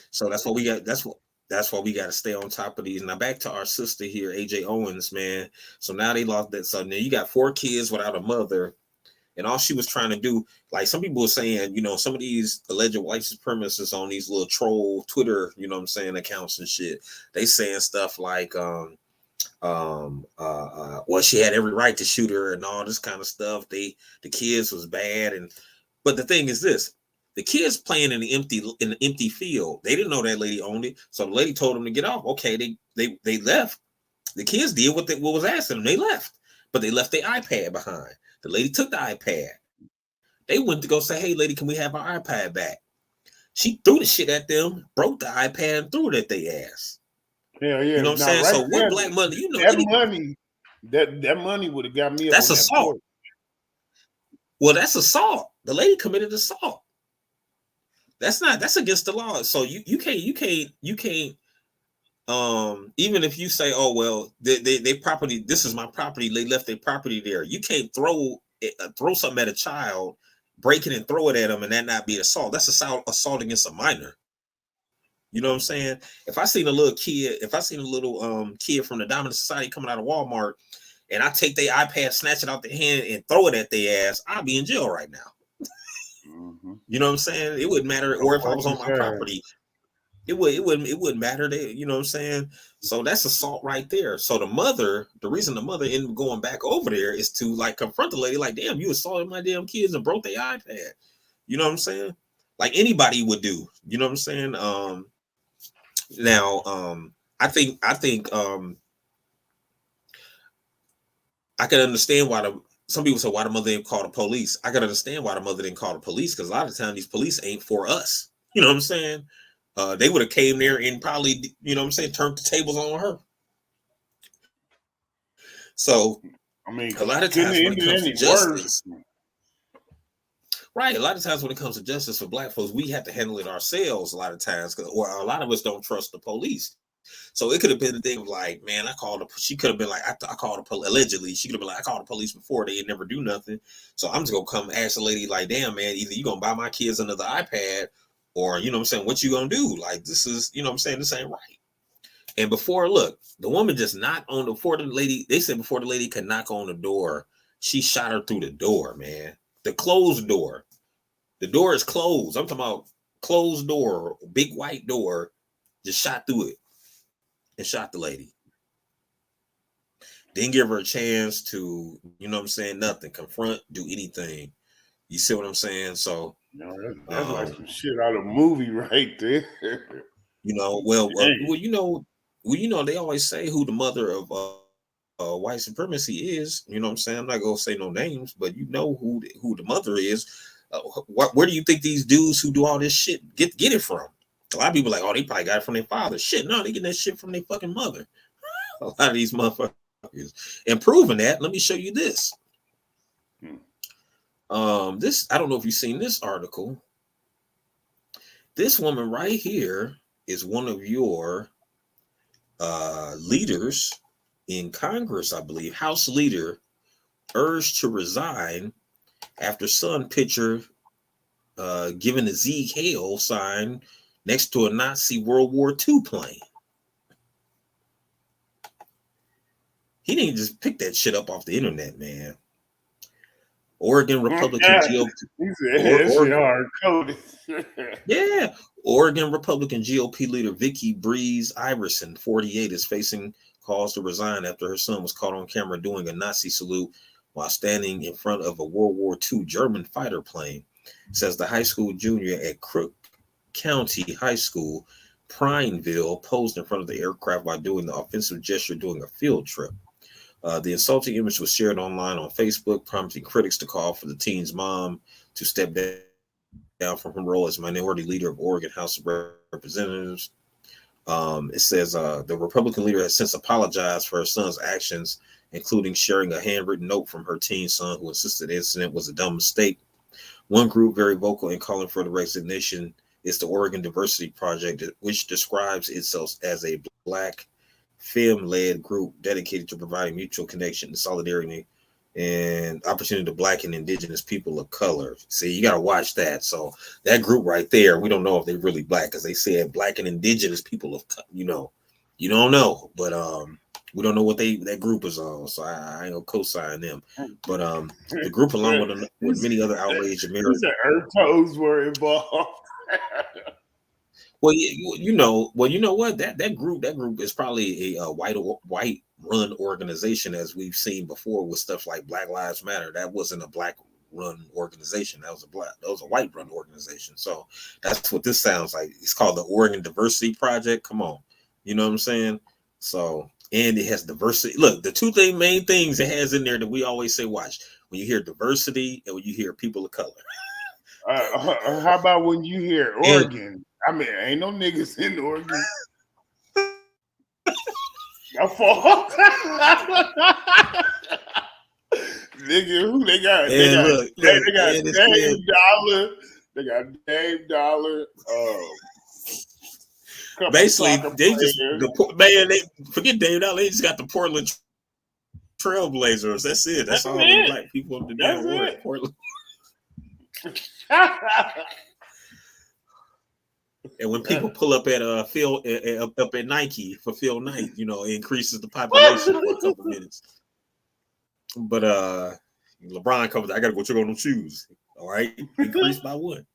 Speaker 1: So that's what we got. That's why we got to stay on top of these. Now back to our sister here, AJ Owens, man. So now they lost that. So now you got 4 kids without a mother, and all she was trying to do, like some people were saying, some of these alleged white supremacists on these little troll Twitter, you know what I'm saying, accounts and shit. They saying stuff like, well, she had every right to shoot her and all this kind of stuff. The kids was bad, but the thing is this: the kids playing in the empty field. They didn't know that lady owned it, so the lady told them to get off. Okay, they left. The kids did what was asked of them. They left, but they left their iPad behind. The lady took the iPad. They went to go say, "Hey, lady, can we have our iPad back?" She threw the shit at them, broke the iPad, and threw it at their ass.
Speaker 2: Yeah,
Speaker 1: You
Speaker 2: yeah.
Speaker 1: know what I'm
Speaker 2: Now
Speaker 1: saying?
Speaker 2: right
Speaker 1: So what
Speaker 2: there,
Speaker 1: black money?
Speaker 2: that money, that money would have got me up
Speaker 1: That's
Speaker 2: on that
Speaker 1: assault.
Speaker 2: porch.
Speaker 1: Well, that's assault. The lady committed assault. That's against the law. So you can't even if you say, oh well, they property, this is my property, they left their property there. You can't throw something at a child, break it and throw it at them, and that not be assault. That's assault against a minor. You know what I'm saying? If I seen a little kid from the dominant society coming out of Walmart, and I take their iPad, snatch it out their hand, and throw it at their ass, I'd be in jail right now.
Speaker 2: Mm-hmm.
Speaker 1: You know what I'm saying? It wouldn't matter, or if I was on my property, it wouldn't matter. You know what I'm saying? So that's assault right there. So the reason the mother ended up going back over there is to like confront the lady, like, damn, you assaulted my damn kids and broke their iPad. You know what I'm saying? Like anybody would do. You know what I'm saying? Now, I think I can understand why some people say why the mother didn't call the police. I can understand why the mother didn't call the police, because a lot of times these police ain't for us. You know what I'm saying? They would have came there and probably, you know what I'm saying, turned the tables on her. So
Speaker 2: I mean,
Speaker 1: a lot of
Speaker 2: couldn't
Speaker 1: times
Speaker 2: it
Speaker 1: when it
Speaker 2: ended
Speaker 1: comes to
Speaker 2: any worse?
Speaker 1: justice, right? A lot of times when it comes to justice for black folks, we have to handle it ourselves. A lot of times, or a lot of us don't trust the police. So it could have been the thing of like, man, she could have been like, I called the police. Allegedly, she could have been like, I called the police before, they never do nothing. So I'm just gonna come ask the lady, like, damn, man, either you gonna buy my kids another iPad, or you know what I'm saying, what you gonna do? Like, this is, you know what I'm saying, this ain't right. And look, the woman just knocked on before the lady. They said before the lady could knock on the door, she shot her through the door, man. The closed door. The door is closed. I'm talking about closed door, big white door. Just shot through it and shot the lady. Didn't give her a chance to, you know what I'm saying, nothing, confront, do anything. You see what I'm saying? So,
Speaker 2: That's like some shit out of a movie right there.
Speaker 1: They always say who the mother of white supremacy is. You know what I'm saying? I'm not gonna say no names, but you know who the mother is. Where do you think these dudes who do all this shit get it from? A lot of people are like, oh, they probably got it from their father. Shit, no, they get that shit from their fucking mother. A lot of these motherfuckers. And proving that, let me show you this. This, I don't know if you've seen this article. This woman right here is one of your leaders in Congress, I believe. House leader urged to resign after son picture given a Sieg Heil sign next to a Nazi World War II plane. He didn't just pick that shit up off the internet, man. Oregon Republican yeah. Oregon Republican GOP leader Vicky Breeze Iverson, 48, is facing calls to resign after her son was caught on camera doing a Nazi salute while standing in front of a World War II German fighter plane. Says the high school junior at Crook County High School, Prineville, posed in front of the aircraft while doing the offensive gesture during a field trip. The insulting image was shared online on Facebook, prompting critics to call for the teen's mom to step down from her role as minority leader of Oregon House of Representatives. It says the Republican leader has since apologized for her son's actions, including sharing a handwritten note from her teen son who insisted the incident was a dumb mistake. One group very vocal in calling for the resignation is the Oregon Diversity Project, which describes itself as a Black femme-led group dedicated to providing mutual connection and solidarity and opportunity to Black and Indigenous people of color. See, you got to watch that. So that group right there, we don't know if they're really Black because they said Black and Indigenous people of, you don't know, but we don't know what that group is on. So I ain't gonna co-sign them. But the group, along with many other outraged Americans,
Speaker 2: her toes were involved.
Speaker 1: Well, you know what? That group is probably a white run organization, as we've seen before with stuff like Black Lives Matter. That wasn't a Black run organization. That was a white run organization. So that's what this sounds like. It's called the Oregon Diversity Project. Come on, you know what I'm saying? So, and it has diversity. Look, the two main things it has in there that we always say, watch when you hear diversity and when you hear people of color.
Speaker 2: How about when you hear Oregon? I mean, ain't no niggas in Oregon. Your fault. Nigga, who they got? They got Dave Dollar. They got Dave Dollar.
Speaker 1: Basically, they forget Dave Dollar. They just got the Portland Trailblazers. That's it. That's all the Black people in the damn world. Portland. And when people pull up at Phil up at Nike for Phil Knight, it increases the population for a couple minutes. But LeBron comes. I gotta go check on them shoes. All right, increased by one.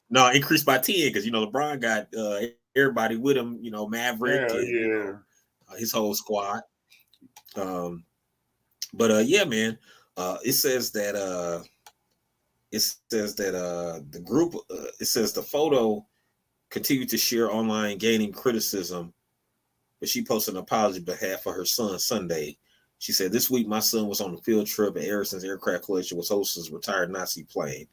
Speaker 1: No, increased by 10 because LeBron got everybody with him. Maverick and his whole squad. Yeah, man. It says that the group. It says the photo continued to share online, gaining criticism, but she posted an apology on behalf of her son Sunday. She said, "This week, my son was on the field trip, and Erickson's aircraft collection was hosting his retired Nazi plane.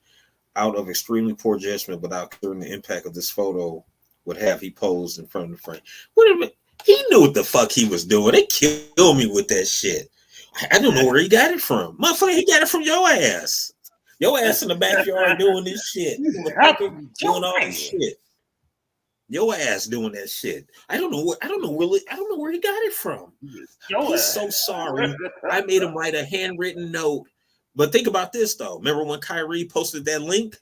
Speaker 1: Out of extremely poor judgment, without considering the impact of this photo would have, he posed in front of the frame." Wait a minute. He knew what the fuck he was doing. They killed me with that shit. I don't know where he got it from. Motherfucker, he got it from your ass. Your ass in the backyard doing this shit. Doing all this shit. Your ass doing that shit. I don't know where he got it from. He's so sorry. I made him write a handwritten note. But think about this though. Remember when Kyrie posted that link?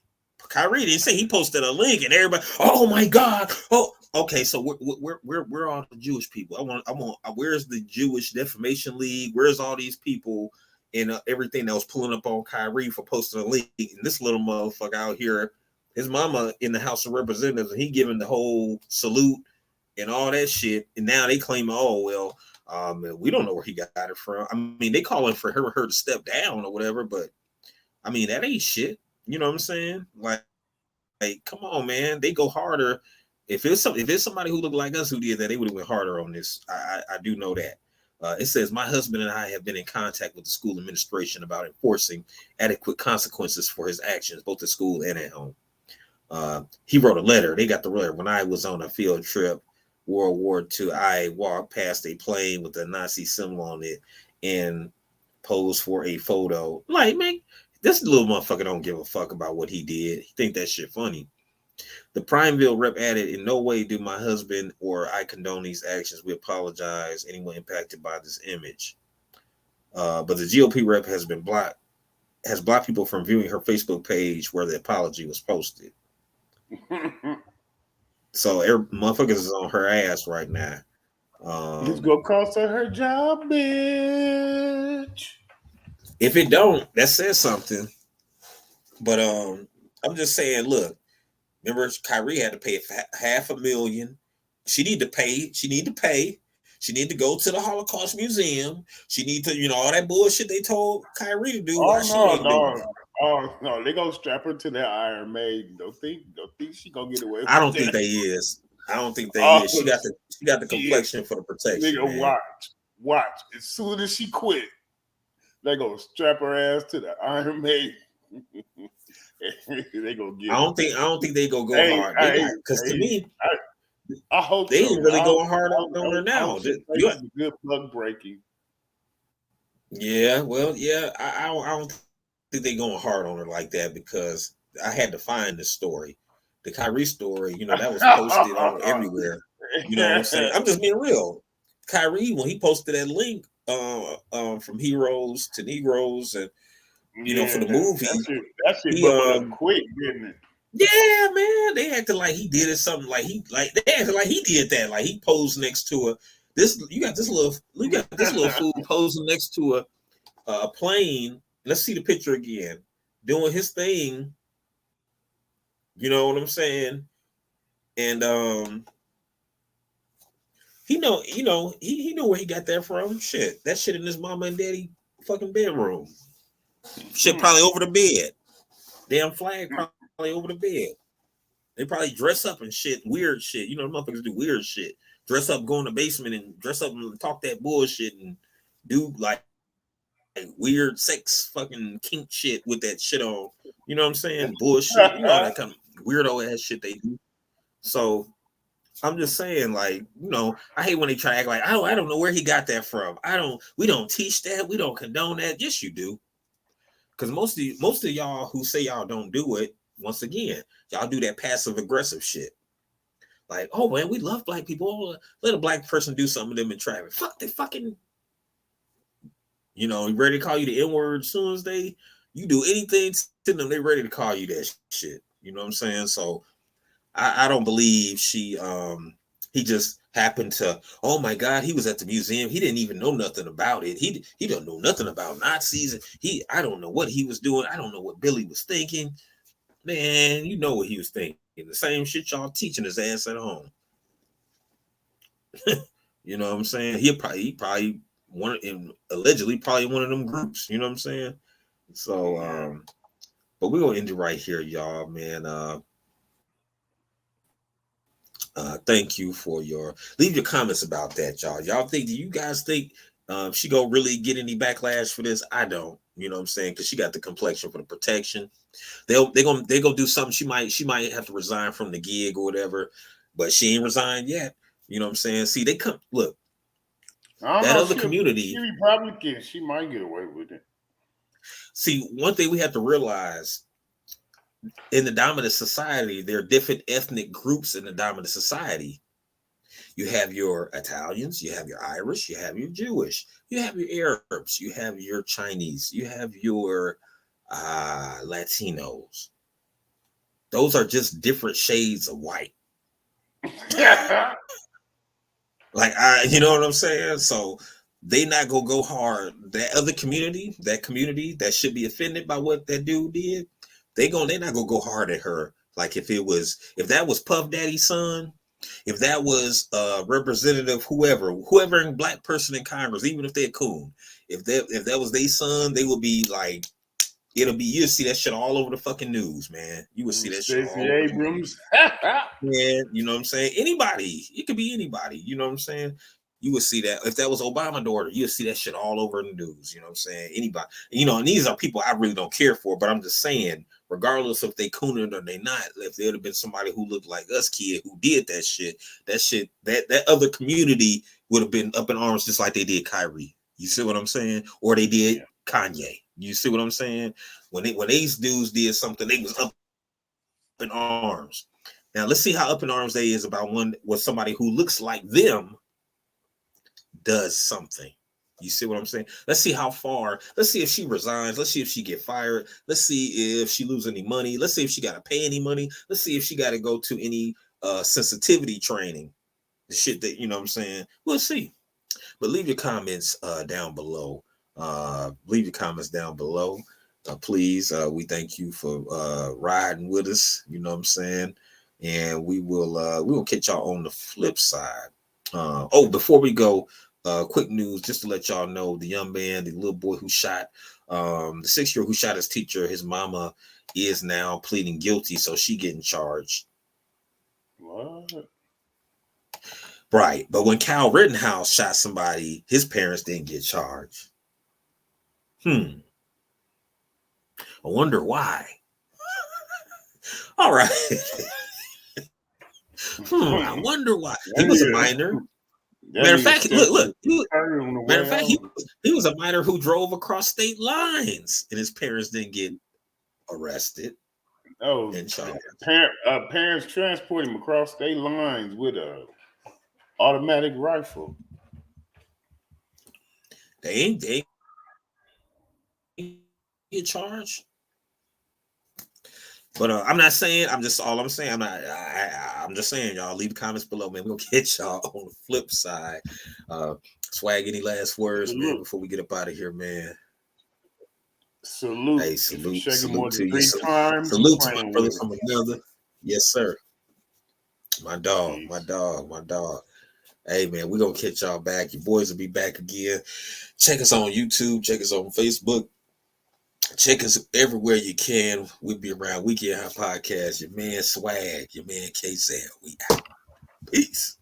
Speaker 1: Kyrie didn't say he posted a link, and everybody, oh my God. Oh, okay. So we're all the Jewish people. I want. Where's the Jewish Defamation League? Where's all these people and everything that was pulling up on Kyrie for posting a link? And this little motherfucker out here. His mama in the House of Representatives, and he giving the whole salute and all that shit. And now they claim, oh, well, we don't know where he got it from. I mean, they calling for her to step down or whatever, but I mean, that ain't shit. You know what I'm saying? Like come on, man. They go harder. If it's somebody who looked like us who did that, they would have went harder on this. I do know that. It says, my husband and I have been in contact with the school administration about enforcing adequate consequences for his actions, both at school and at home. He wrote a letter. They got the letter. When I was on a field trip, World War II, I walked past a plane with a Nazi symbol on it and posed for a photo. Like, man, this little motherfucker don't give a fuck about what he did. He think that shit funny. The Primeville rep added, in no way do my husband or I condone these actions. We apologize anyone impacted by this image. But the GOP rep has blocked people from viewing her Facebook page where the apology was posted. So motherfuckers is on her ass right now.
Speaker 2: It's gonna cost her job, bitch.
Speaker 1: If it don't, that says something. But I'm just saying, look, remember Kyrie had to pay $500,000. She need to pay. She need to pay. She need to go to the Holocaust Museum. She need to, all that bullshit they told Kyrie to do.
Speaker 2: Oh
Speaker 1: Why she ain't doing it?
Speaker 2: Oh no, they gonna strap her to that Iron Maiden. Don't think she gonna get away with
Speaker 1: I don't
Speaker 2: that.
Speaker 1: think they is. I don't think they is. She got the complexion for the protection.
Speaker 2: Nigga,
Speaker 1: man.
Speaker 2: watch. As soon as she quit, they gonna strap her ass to the Iron Maiden. They gonna get.
Speaker 1: I don't think they gonna go hard. Because to me,
Speaker 2: I hope
Speaker 1: they
Speaker 2: so.
Speaker 1: ain't really going hard on her now.
Speaker 2: Good plug breaking.
Speaker 1: Yeah, well, yeah. I don't think they going hard on her like that, because I had to find the story, the Kyrie story. That was posted on everywhere. You know what I'm saying? I'm just being real. Kyrie, when he posted that link from Heroes to Negroes, and for the movie,
Speaker 2: that shit bubbled up quick, didn't it?
Speaker 1: Yeah, man. They acted like he did it something they acted like he did that. Like he posed next to you got this little fool posing next to a plane. Let's see the picture again. Doing his thing. You know what I'm saying? And he knew where he got that from. Shit. That shit in his mama and daddy fucking bedroom. Shit probably over the bed. Damn flag probably over the bed. They probably dress up and shit, weird shit. Motherfuckers do weird shit. Dress up, go in the basement and dress up and talk that bullshit and do like weird sex fucking kink shit with that shit on. You know what I'm saying? Bullshit. That kind of weirdo ass shit they do. So I'm just saying, like, I hate when they try to act like, I don't know where he got that from. We don't teach that. We don't condone that. Yes, you do. Because most of y'all who say y'all don't do it, once again, y'all do that passive aggressive shit. Like, oh man, we love black people. Oh, let a black person do something to them in traffic. Fuck they fucking, ready to call you the N-word as soon as you do anything to them, they ready to call you that shit. You know what I'm saying? So I don't believe he just happened to, oh my God, he was at the museum. He didn't even know nothing about it. He don't know nothing about Nazis. I don't know what he was doing. I don't know what Billy was thinking. Man, you know what he was thinking. The same shit y'all teaching his ass at home. You know what I'm saying? He probably allegedly probably one of them groups. You know what I'm saying? So, but we're gonna end it right here, y'all, man. Thank you for leave your comments about that, y'all. Do you guys think she gonna really get any backlash for this? I don't. You know what I'm saying? Because she got the complexion for the protection. They gonna do something. She might have to resign from the gig or whatever, but she ain't resigned yet. You know what I'm saying? See, they come look. That other community,
Speaker 2: she Republican, she might get away with it.
Speaker 1: See, one thing we have to realize, in the dominant society, there are different ethnic groups in the dominant society. You have your Italians, you have your Irish, you have your Jewish, you have your Arabs, you have your Chinese, you have your Latinos. Those are just different shades of white. Like, you know what I'm saying? So they not gonna go hard. That other community, that should be offended by what that dude did, they not gonna go hard at her. Like if that was Puff Daddy's son, if that was representative whoever in black person in Congress, even if they're coon, if that was their son, they would be like, you'll see that shit all over the fucking news, man. You would see that shit all over Abrams. Yeah, you know what I'm saying? Anybody. It could be anybody, you know what I'm saying? You would see that if that was Obama's daughter, you would see that shit all over in the news. You know what I'm saying? Anybody, you know, and these are people I really don't care for, but I'm just saying, regardless if they cooning or they not, if there would have been somebody who looked like us kid who did that shit, that other community would have been up in arms just like they did Kyrie. You see what I'm saying? Or they did Kanye. You see what I'm saying? When these dudes did something, they was up in arms. Now let's see how up in arms they is about one with somebody who looks like them does something. You see what I'm saying? Let's see how far. Let's see if she resigns. Let's see if she get fired. Let's see if she lose any money. Let's see if she got to pay any money. Let's see if she got to go to any sensitivity training. The shit that, you know what I'm saying? We'll see. But leave your comments down below. Leave your comments down below. Please. We thank you for riding with us. You know what I'm saying? And we will catch y'all on the flip side. Before we go, quick news just to let y'all know, the young man, the little boy who shot, the 6-year-old who shot his teacher, his mama is now pleading guilty, so she getting charged.
Speaker 2: What?
Speaker 1: Right, but when Kyle Rittenhouse shot somebody, his parents didn't get charged. I wonder why. All right. I wonder why. He was a minor. Matter of fact, look. Matter of fact, he was a minor who drove across state lines, and his parents didn't get arrested.
Speaker 2: Oh, and parents transport him across state lines with a automatic rifle.
Speaker 1: They get charged. But I'm not saying. I'm just saying. I'm just saying, y'all. Leave the comments below, man. We'll get y'all on the flip side. Swag, any last words, man, before we get up out of here, man?
Speaker 2: Salute.
Speaker 1: Hey, salute
Speaker 2: to
Speaker 1: you. Salute to my brother from another. Yes, sir. My dog. Hey, man, we're going to catch y'all back. Your boys will be back again. Check us on YouTube. Check us on Facebook. Check us everywhere you can. We'll be around Weekend High Podcast. Your man Swag. Your man K-Sal. We out. Peace.